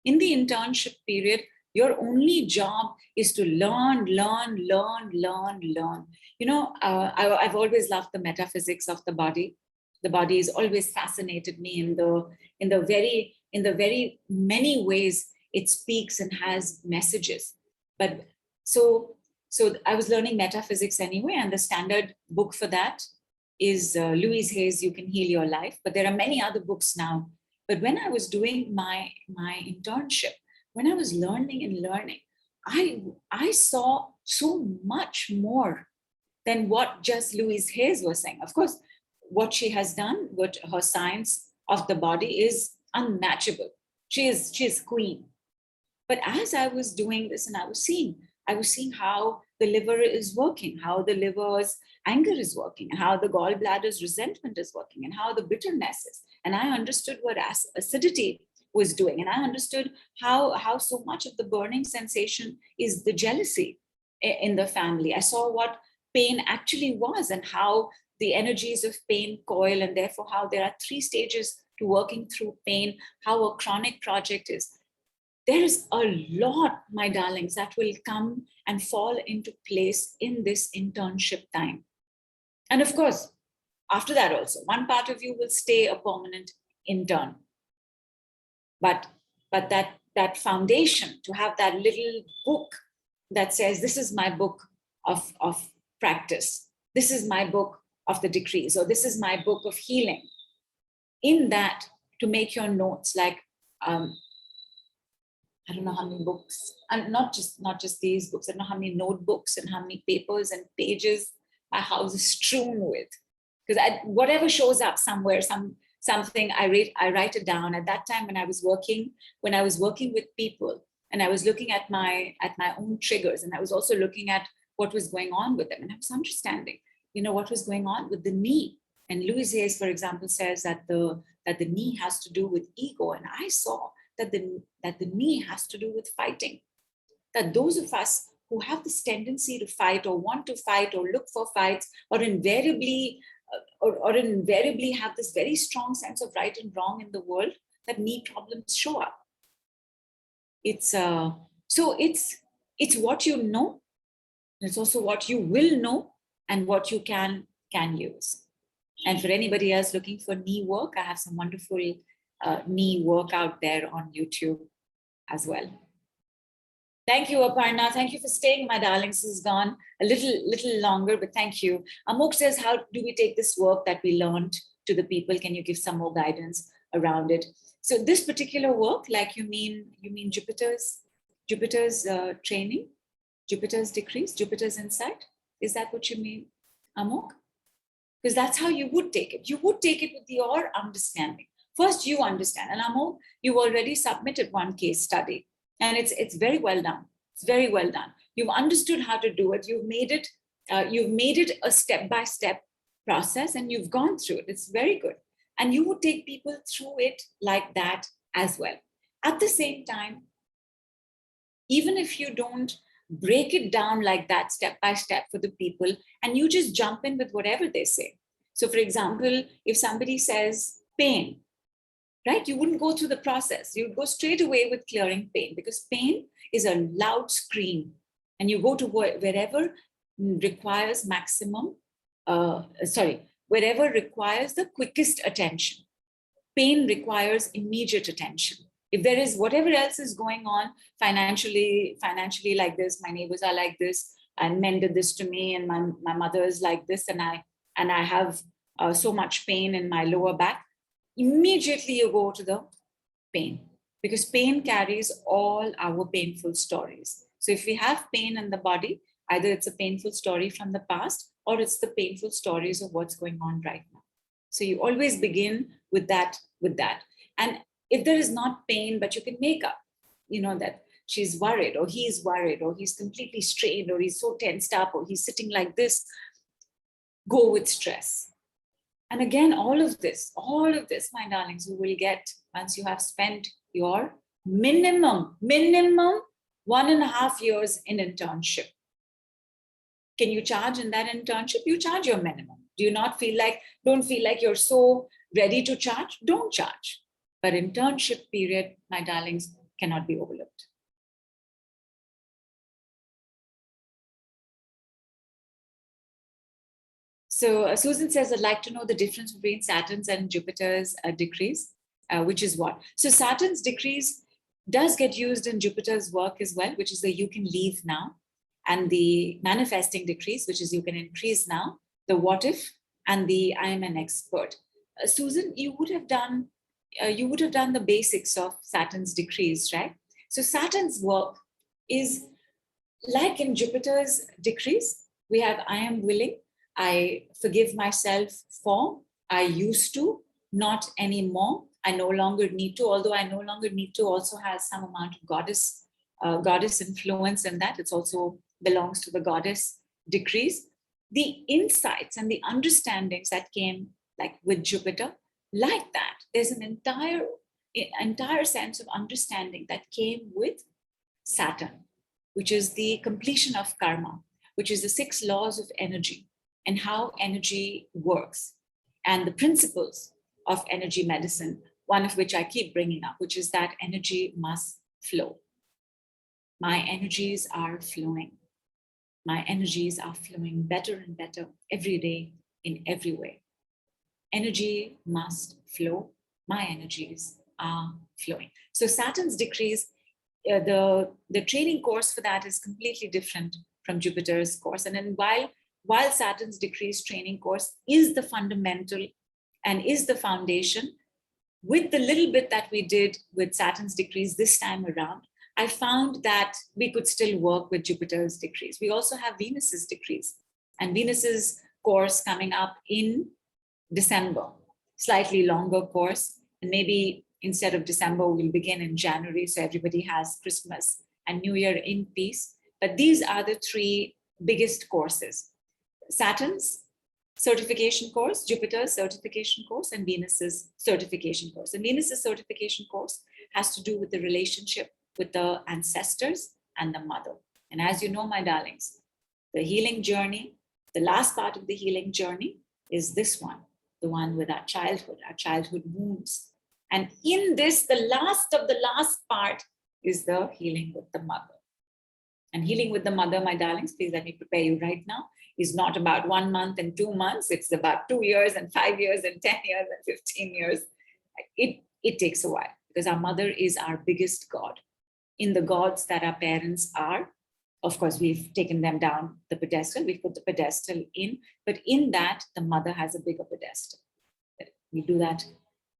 In the internship period, your only job is to learn. I've always loved the metaphysics of the body. The body has always fascinated me in the very many ways it speaks and has messages. But so I was learning metaphysics anyway, and the standard book for that is Louise Hay's You Can Heal Your Life. But there are many other books now But when I was doing my internship, when I was learning and learning, I saw so much more than what just Louise Hayes was saying. Of course, what she has done, what her science of the body is unmatchable. She is queen. But as I was doing this and I was seeing how the liver is working, how the liver's anger is working, how the gallbladder's resentment is working, and how the bitterness is. And I understood what acidity was doing. And I understood how so much of the burning sensation is the jealousy in the family. I saw what pain actually was and how the energies of pain coil, and therefore how there are 3 stages to working through pain, how a chronic project is. There is a lot, my darlings, that will come and fall into place in this internship time. And of course, after that also, one part of you will stay a permanent intern. But that foundation, to have that little book that says, this is my book of practice, this is my book of the decrees, or this is my book of healing. In that, to make your notes, like I don't know how many books, and not just these books. I don't know how many notebooks and how many papers and pages my house is strewn with. Because whatever shows up somewhere, something I write it down. At that time, when I was working with people, and I was looking at my own triggers, and I was also looking at what was going on with them, and I was understanding, what was going on with the knee. And Louise Hayes, for example, says that the knee has to do with ego, and I saw that the knee has to do with fighting. That those of us who have this tendency to fight, or want to fight, or look for fights, or invariably have this very strong sense of right and wrong in the world, that knee problems show up. It's what you know. It's also what you will know, and what you can use. And for anybody else looking for knee work, I have some wonderful knee work out there on YouTube as well. Thank you, Aparna. Thank you for staying, my darlings. This has gone a little longer, but thank you. Amok says, how do we take this work that we learned to the people? Can you give some more guidance around it? So this particular work, like you mean Jupiter's training, Jupiter's decrees, Jupiter's insight? Is that what you mean, Amok? Because that's how you would take it. You would take it with your understanding. First, you understand. And Amok, you already submitted one case study. And it's very well done. It's very well done. You've understood how to do it. You've made it a step-by-step process, and you've gone through it. It's very good. And you would take people through it like that as well. At the same time, even if you don't break it down like that step-by-step for the people, and you just jump in with whatever they say. So for example, if somebody says pain, right? You wouldn't go through the process. You'd go straight away with clearing pain, because pain is a loud scream, and you go to wherever requires wherever requires the quickest attention. Pain requires immediate attention. If there is whatever else is going on financially like this, my neighbors are like this, and men did this to me, and my mother is like this, and I have so much pain in my lower back. Immediately you go to the pain, because pain carries all our painful stories. So if we have pain in the body, either it's a painful story from the past, or it's the painful stories of what's going on right now. So you always begin with that. And if there is not pain, but you can make up, that she's worried, or he's worried, or he's completely strained, or he's so tensed up, or he's sitting like this, go with stress. And again, all of this, my darlings, you will get once you have spent your minimum 1.5 years in internship. Can you charge in that internship? You charge your minimum. Don't feel like you're so ready to charge? Don't charge. But internship period, my darlings, cannot be overlooked. So Susan says, I'd like to know the difference between Saturn's and Jupiter's decrees, which is what? So Saturn's decrees does get used in Jupiter's work as well, which is the you can leave now, and the manifesting decrees, which is you can increase now, the what if, and the I am an expert. Susan, you would have done you would have done the basics of Saturn's decrees, right? So Saturn's work is like in Jupiter's decrees. We have I am willing, I forgive myself for, I used to, not anymore, I no longer need to, although I no longer need to also has some amount of goddess influence in that. It's also belongs to the goddess decrees. The insights and the understandings that came like with Jupiter, like that, there's an entire sense of understanding that came with Saturn, which is the completion of karma, which is the 6 laws of energy and how energy works, and the principles of energy medicine, one of which I keep bringing up, which is that energy must flow. My energies are flowing. My energies are flowing better and better every day in every way. Energy must flow. My energies are flowing. So Saturn's decrees, the training course for that is completely different from Jupiter's course. And then while Saturn's decrees training course is the fundamental and is the foundation, with the little bit that we did with Saturn's decrees this time around, I found that we could still work with Jupiter's decrees. We also have Venus's decrees, and Venus's course coming up in December, slightly longer course. And maybe instead of December, we'll begin in January, so everybody has Christmas and New Year in peace. But these are the 3 biggest courses: Saturn's certification course, Jupiter's certification course, and Venus's certification course. And Venus's certification course has to do with the relationship with the ancestors and the mother. And as you know, my darlings, the healing journey, the last part of the healing journey is this one, the one with our childhood wounds. And in this, the last of the last part is the healing with the mother. And healing with the mother, my darlings, please let me prepare you right now, is not about 1 month and 2 months. It's about 2 years and 5 years and 10 years and 15 years. It takes a while, because our mother is our biggest God. In the gods that our parents are, of course, we've taken them down the pedestal, we've put the pedestal in, but in that, the mother has a bigger pedestal. We do that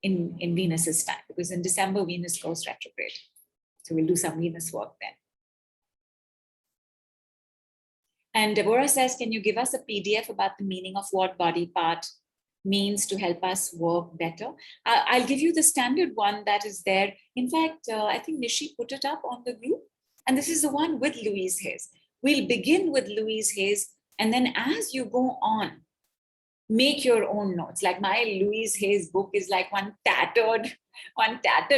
in Venus's time, because in December, Venus goes retrograde. So we'll do some Venus work then. And Deborah says, can you give us a PDF about the meaning of what body part means to help us work better? I'll give you the standard one that is there. In fact, I think Nishi put it up on the group. And this is the one with Louise Hayes. We'll begin with Louise Hayes. And then as you go on, make your own notes. Like my Louise Hayes book is like one tattered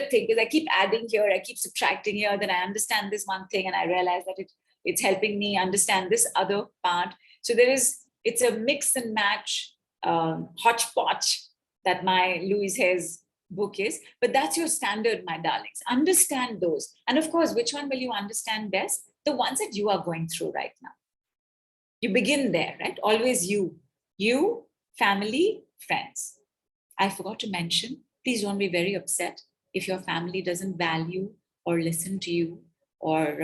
thing, because I keep adding here, I keep subtracting here, then I understand this one thing and I realize that it's helping me understand this other part. So it's a mix and match hodgepodge that my Louise Hayes book is, but that's your standard, my darlings. Understand those. And of course, which one will you understand best? The ones that you are going through right now. You begin there, right? Always you, family, friends. I forgot to mention, please don't be very upset if your family doesn't value or listen to you or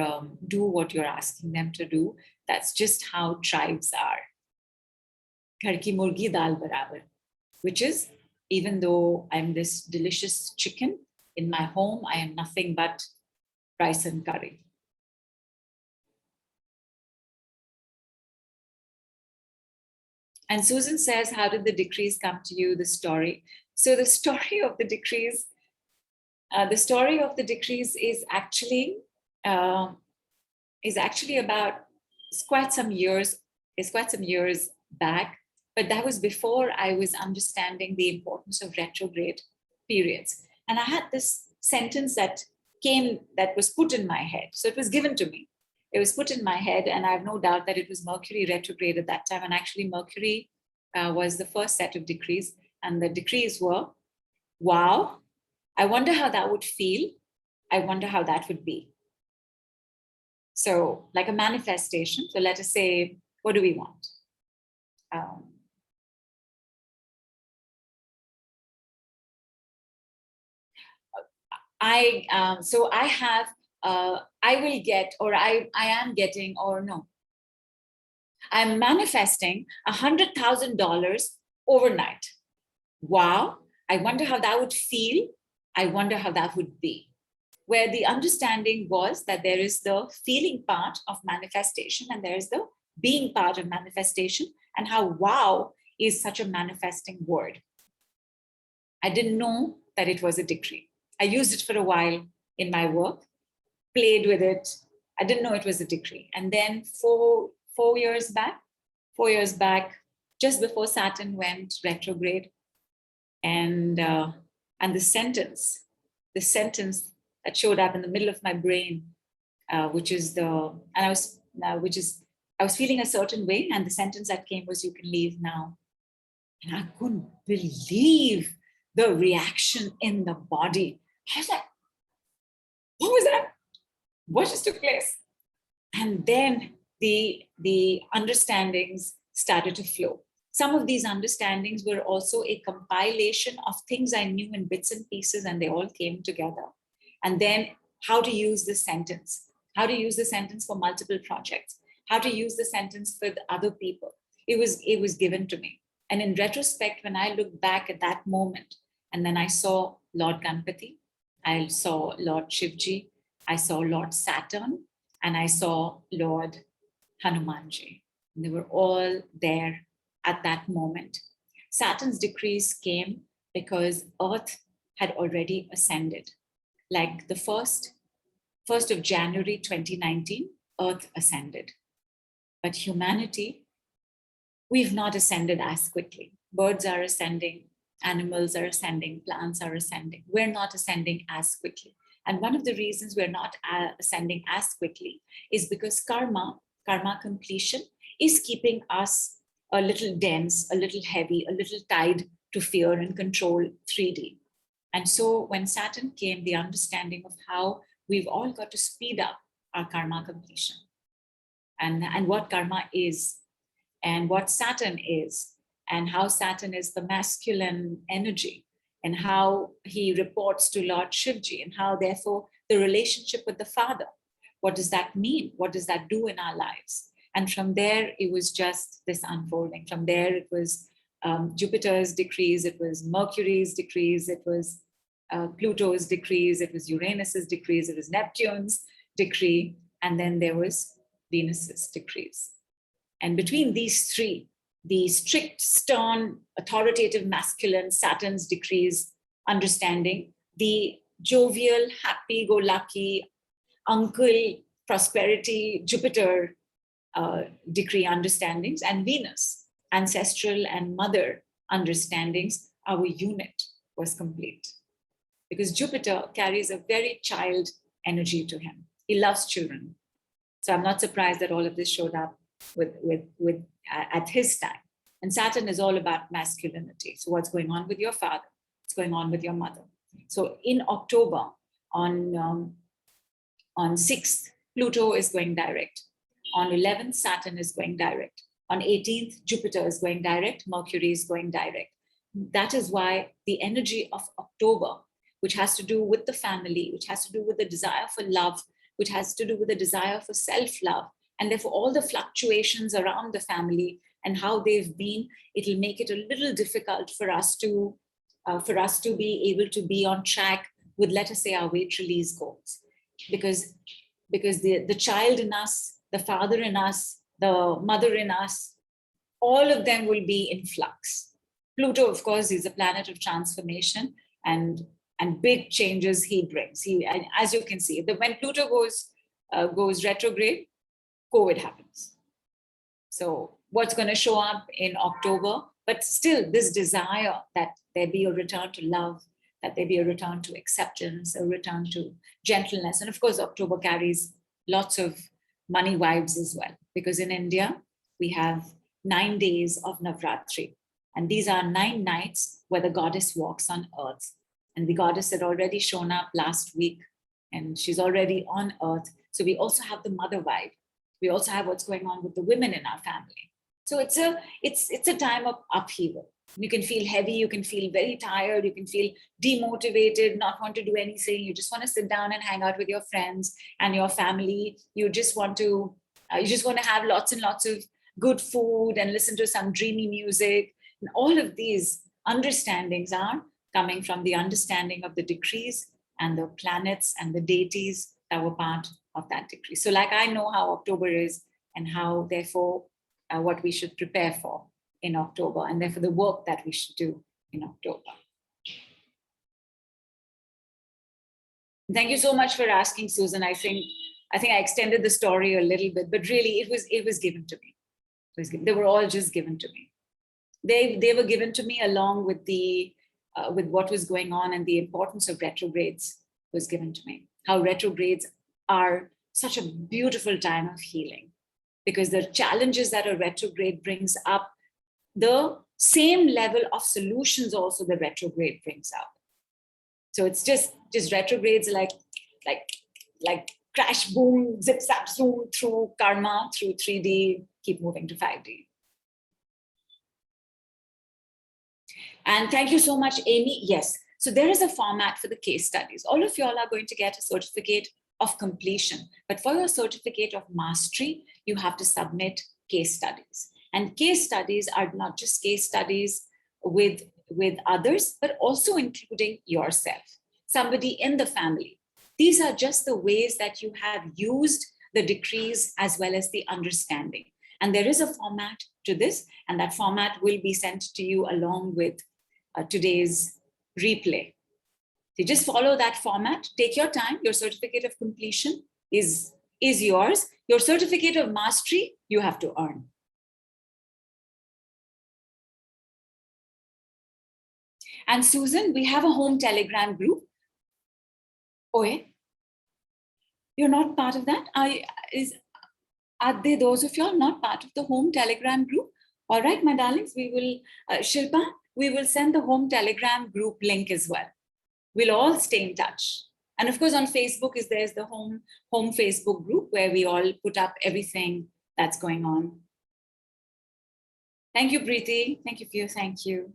do what you're asking them to do. That's just how tribes are. Ghar ki murgi dal barabar, which is, even though I'm this delicious chicken, in my home, I am nothing but rice and curry. And Susan says, how did the decrees come to you, the story? So the story of the decrees is actually about quite some years back, but that was before I was understanding the importance of retrograde periods. And I had this sentence that was put in my head. So it was given to me. It was put in my head, and I have no doubt that it was Mercury retrograde at that time. And actually Mercury was the first set of decrees. And the decrees were, wow, I wonder how that would feel. I wonder how that would be. So like a manifestation. So let us say, what do we want? I will get, or I am getting, or no, I'm manifesting $100,000 overnight. Wow, I wonder how that would feel. I wonder how that would be. Where the understanding was that there is the feeling part of manifestation and there is the being part of manifestation, and how wow is such a manifesting word. I didn't know that it was a decree. I used it for a while in my work, played with it. I didn't know it was a decree. And then four years back, just before Saturn went retrograde, and the sentence that showed up in the middle of my brain, I was feeling a certain way, and the sentence that came was, "You can leave now." And I couldn't believe the reaction in the body. I was like, what was that? What just took place? And then the understandings started to flow. Some of these understandings were also a compilation of things I knew in bits and pieces, and they all came together. And then how to use this sentence, how to use the sentence for multiple projects, how to use the sentence for the other people. It was given to me. And in retrospect, when I look back at that moment, and then I saw Lord Ganpati, I saw Lord Shivji, I saw Lord Saturn, and I saw Lord Hanumanji. And they were all there at that moment. Saturn's decrees came because Earth had already ascended. Like the 1st of January 2019, Earth ascended. But humanity, we've not ascended as quickly. Birds are ascending, animals are ascending, plants are ascending. We're not ascending as quickly. And one of the reasons we're not ascending as quickly is because karma completion, is keeping us a little dense, a little heavy, a little tied to fear and control 3D. And so when Saturn came, the understanding of how we've all got to speed up our karma completion, and what karma is, and what Saturn is, and how Saturn is the masculine energy, and how he reports to Lord Shivji, and how therefore the relationship with the Father, what does that mean? What does that do in our lives? And from there, it was just this unfolding. From there, it was Jupiter's decrees, it was Mercury's decrees, it was Pluto's decrees, it was Uranus's decrees, it was Neptune's decree, and then there was Venus's decrees. And between these three, the strict, stern, authoritative, masculine Saturn's decrees understanding, the jovial, happy-go-lucky, uncle, prosperity, Jupiter decree understandings, and Venus, ancestral and mother understandings, our unit was complete. Because Jupiter carries a very child energy to him. He loves children. So I'm not surprised that all of this showed up at his time. And Saturn is all about masculinity. So what's going on with your father? What's going on with your mother? So in October, on 6th, Pluto is going direct. On 11th, Saturn is going direct. On 18th, Jupiter is going direct. Mercury is going direct. That is why the energy of October, which has to do with the family, which has to do with the desire for love, which has to do with the desire for self-love, and therefore all the fluctuations around the family and how they've been, it'll make it a little difficult for us to be able to be on track with, let us say, our weight release goals. Because the child in us, the father in us, the mother in us, all of them will be in flux. Pluto, of course, is a planet of transformation and big changes he brings. And as you can see, when Pluto goes retrograde, COVID happens. So what's going to show up in October? But still, this desire that there be a return to love, that there be a return to acceptance, a return to gentleness. And of course, October carries lots of money vibes as well, because in India, we have 9 days of Navratri. And these are 9 nights where the goddess walks on earth. And the goddess had already shown up last week, and she's already on earth. So we also have the mother vibe. We also have what's going on with the women in our family. So it's a time of upheaval. You can feel heavy, you can feel very tired, you can feel demotivated, not want to do anything. You just want to sit down and hang out with your friends and your family. You just want to have lots and lots of good food and listen to some dreamy music. And all of these understandings are coming from the understanding of the decrees and the planets and the deities that were part of that decree. So like I know how October is and how therefore what we should prepare for in October, and therefore the work that we should do in October. Thank you so much for asking, Susan. I think I extended the story a little bit, but really it was given to me. They were all just given to me. They were given to me along with the with what was going on, and the importance of retrogrades was given to me. How retrogrades are such a beautiful time of healing, because the challenges that a retrograde brings up, the same level of solutions also the retrograde brings up. So it's just retrogrades like crash, boom, zip, zap, zoom through karma, through 3D, keep moving to 5D. And thank you so much, Amy. Yes, so there is a format for the case studies. All of y'all are going to get a certificate of completion, but for your certificate of mastery, you have to submit case studies. And case studies are not just case studies with others, but also including yourself, somebody in the family. These are just the ways that you have used the decrees as well as the understanding. And there is a format to this, and that format will be sent to you along with today's replay. So just follow that format, take your time. Your certificate of completion is yours. Your certificate of mastery, you have to earn. And Susan, we have a home Telegram group. Oh, you're not part of that? Are they those of y'all not part of the home Telegram group? All right, my darlings, we will, Shilpa, we will send the home Telegram group link as well. We'll all stay in touch. And of course, on Facebook there's the home Facebook group where we all put up everything that's going on. Thank you, Preeti. Thank you, Pio. Thank you.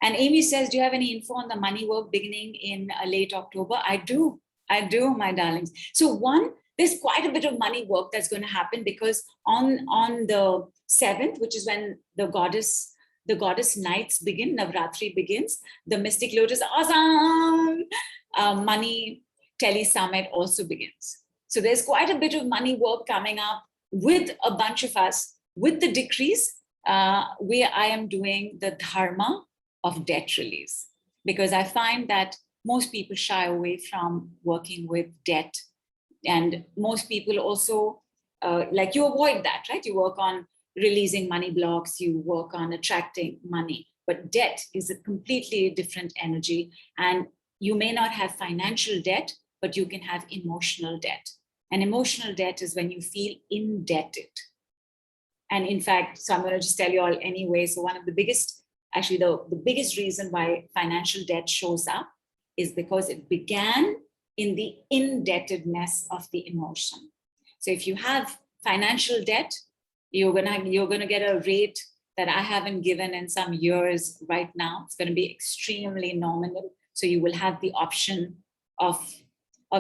And Amy says, do you have any info on the money work beginning in late October? I do, my darlings. So there's quite a bit of money work that's going to happen, because on the 7th, which is when the goddess nights begin, Navratri begins, the Mystic Lotus awesome money tele summit also begins. So there's quite a bit of money work coming up with a bunch of us, with the decrees, where I am doing the dharma of debt release, because I find that most people shy away from working with debt, and most people also you avoid that, right? You work on releasing money blocks, you work on attracting money, but debt is a completely different energy, and you may not have financial debt, but you can have emotional debt. And emotional debt is when you feel indebted. And in fact, so I'm going to just tell you all anyway. So one of the biggest, actually the biggest reason why financial debt shows up is because it began in the indebtedness of the emotion. So if you have financial debt, you're gonna get a rate that I haven't given in some years right now. It's going to be extremely nominal. So you will have the option of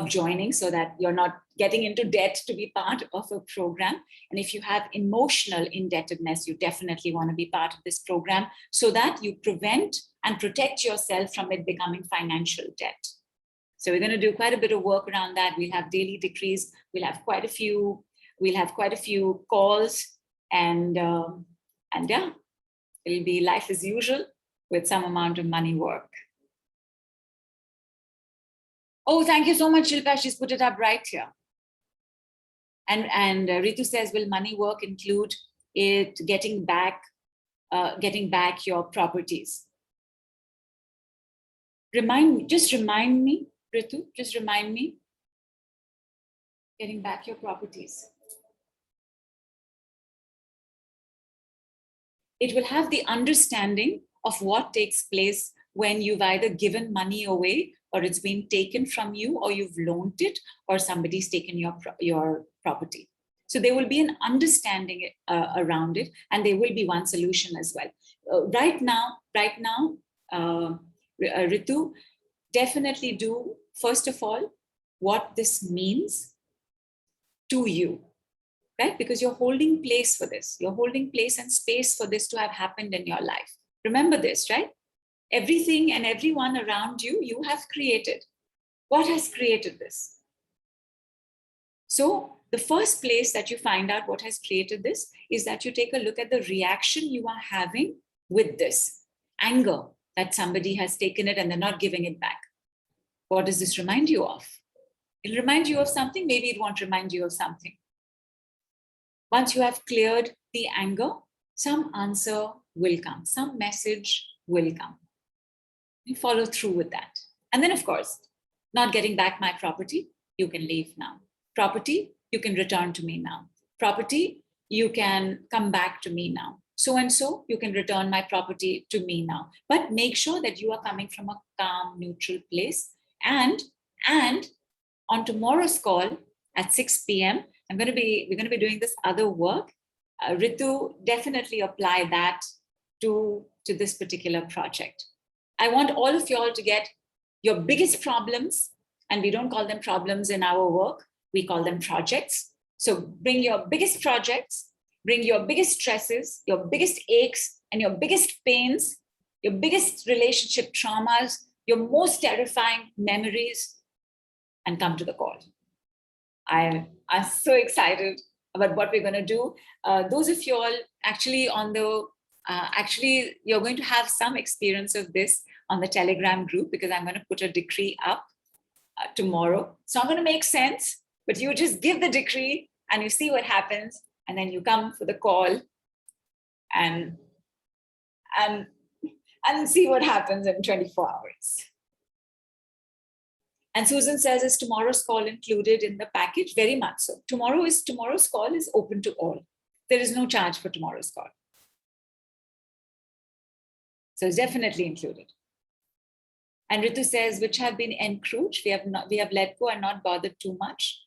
joining, so that you're not getting into debt to be part of a program. And if you have emotional indebtedness, you definitely want to be part of this program, so that you prevent and protect yourself from it becoming financial debt. So we're going to do quite a bit of work around that. We'll have daily decrees. We'll have quite a few calls, and yeah, it'll be life as usual with some amount of money work. Oh, thank you so much, Shilpa. She's put it up right here. And Ritu says, will money work include it getting back your properties? Remind me, Ritu, just remind me. Getting back your properties. It will have the understanding of what takes place when you've either given money away, or it's been taken from you, or you've loaned it, or somebody's taken your property. So there will be an understanding around it, and there will be one solution as well. Right now, Ritu, definitely do, first of all, what this means to you, right? Because you're holding place for this. You're holding place and space for this to have happened in your life. Remember this, right? Everything and everyone around you, you have created. What has created this? So the first place that you find out what has created this is that you take a look at the reaction you are having with this. Anger that somebody has taken it and they're not giving it back. What does this remind you of? It'll remind you of something, maybe it won't remind you of something. Once you have cleared the anger, some answer will come, some message will come. You follow through with that. And then, of course, not getting back my property, you can leave now. Property, you can return to me now. Property, you can come back to me now. So and so, you can return my property to me now. But make sure that you are coming from a calm, neutral place. And on tomorrow's call at 6 p.m., we're going to be doing this other work. Ritu, definitely apply that to this particular project. I want all of you all to get your biggest problems, and we don't call them problems in our work, we call them projects. So bring your biggest projects, bring your biggest stresses, your biggest aches, and your biggest pains, your biggest relationship traumas, your most terrifying memories, and come to the call. I'm so excited about what we're going to do. Those of you all actually you're going to have some experience of this on the Telegram group, because I'm going to put a decree up tomorrow. It's not going to make sense, but you just give the decree and you see what happens, and then you come for the call and see what happens in 24 hours. And Susan says, is tomorrow's call included in the package? Very much so. Tomorrow's call is open to all. There is no charge for tomorrow's call. So it's definitely included. And Ritu says, which have been encroached, we have let go and not bothered too much.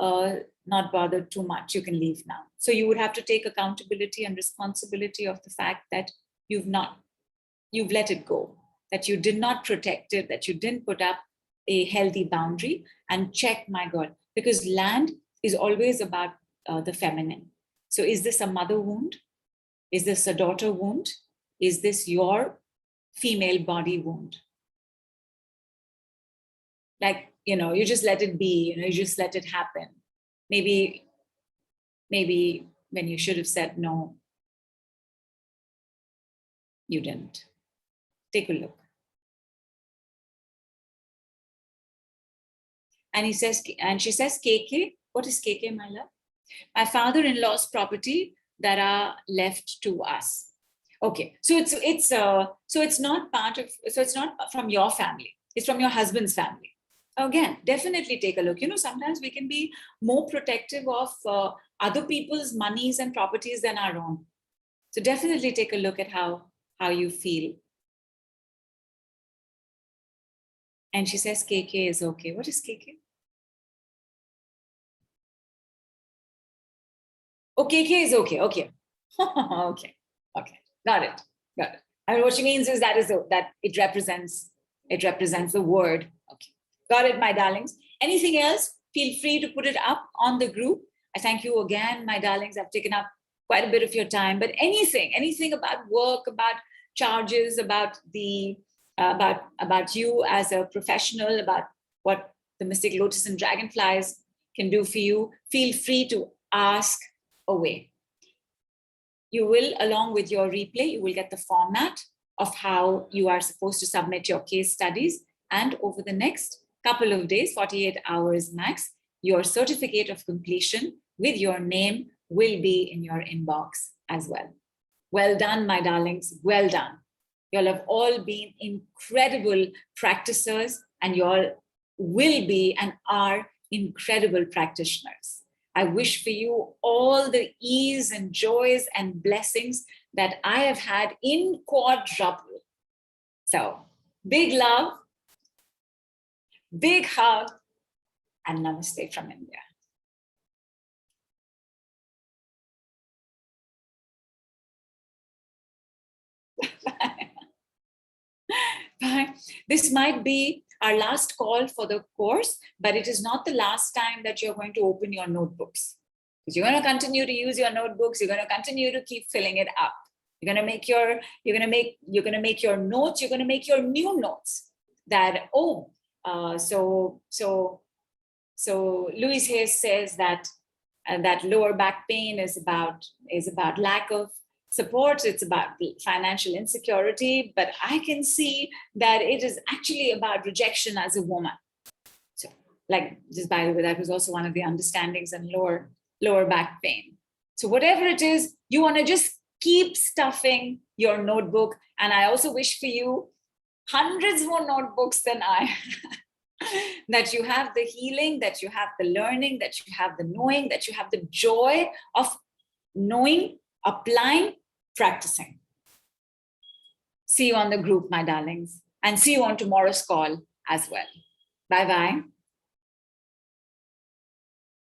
Not bothered too much, you can leave now. So you would have to take accountability and responsibility of the fact that you've let it go, that you did not protect it, that you didn't put up a healthy boundary, and check, my God, because land is always about the feminine. So is this a mother wound? Is this a daughter wound? Is this your female body wound? Like, you just let it be, you just let it happen. Maybe when you should have said no, you didn't. Take a look. And she says, KK, what is KK, my love? My father-in-law's property that are left to us. Okay, so it's not from your family. It's from your husband's family. Again, definitely take a look. Sometimes we can be more protective of other people's monies and properties than our own. So definitely take a look at how you feel. And she says KK is okay. What is KK? Oh, KK is okay. Okay. Okay. Got it. I mean, what she means is that it represents the word. Okay. Got it, my darlings. Anything else? Feel free to put it up on the group. I thank you again, my darlings. I've taken up quite a bit of your time, but anything about work, about charges, about about you as a professional, about what the Mystic Lotus and Dragonflies can do for you, feel free to ask away. You will, along with your replay, you will get the format of how you are supposed to submit your case studies. And over the next couple of days, 48 hours max, your certificate of completion with your name will be in your inbox as well. Well done, my darlings. Well done. You all have all been incredible practicers, and you all will be and are incredible practitioners. I wish for you all the ease and joys and blessings that I have had in quadruple. So, big love, big hug, and namaste from India. Bye. This might be our last call for the course, but it is not the last time that you're going to open your notebooks. Because you're going to continue to use your notebooks, you're going to continue to keep filling it up. You're gonna make your notes. You're gonna make your new notes. That so Louis Hayes says that that lower back pain is about lack of support. It's about financial insecurity, but I can see that it is actually about rejection as a woman. So, like, just by the way, that was also one of the understandings in lower back pain. So whatever it is, you want to just keep stuffing your notebook. And I also wish for you hundreds more notebooks than I that you have the healing, that you have the learning, that you have the knowing, that you have the joy of knowing, applying, practicing. See you on the group, my darlings, and see you on tomorrow's call as well. Bye-bye.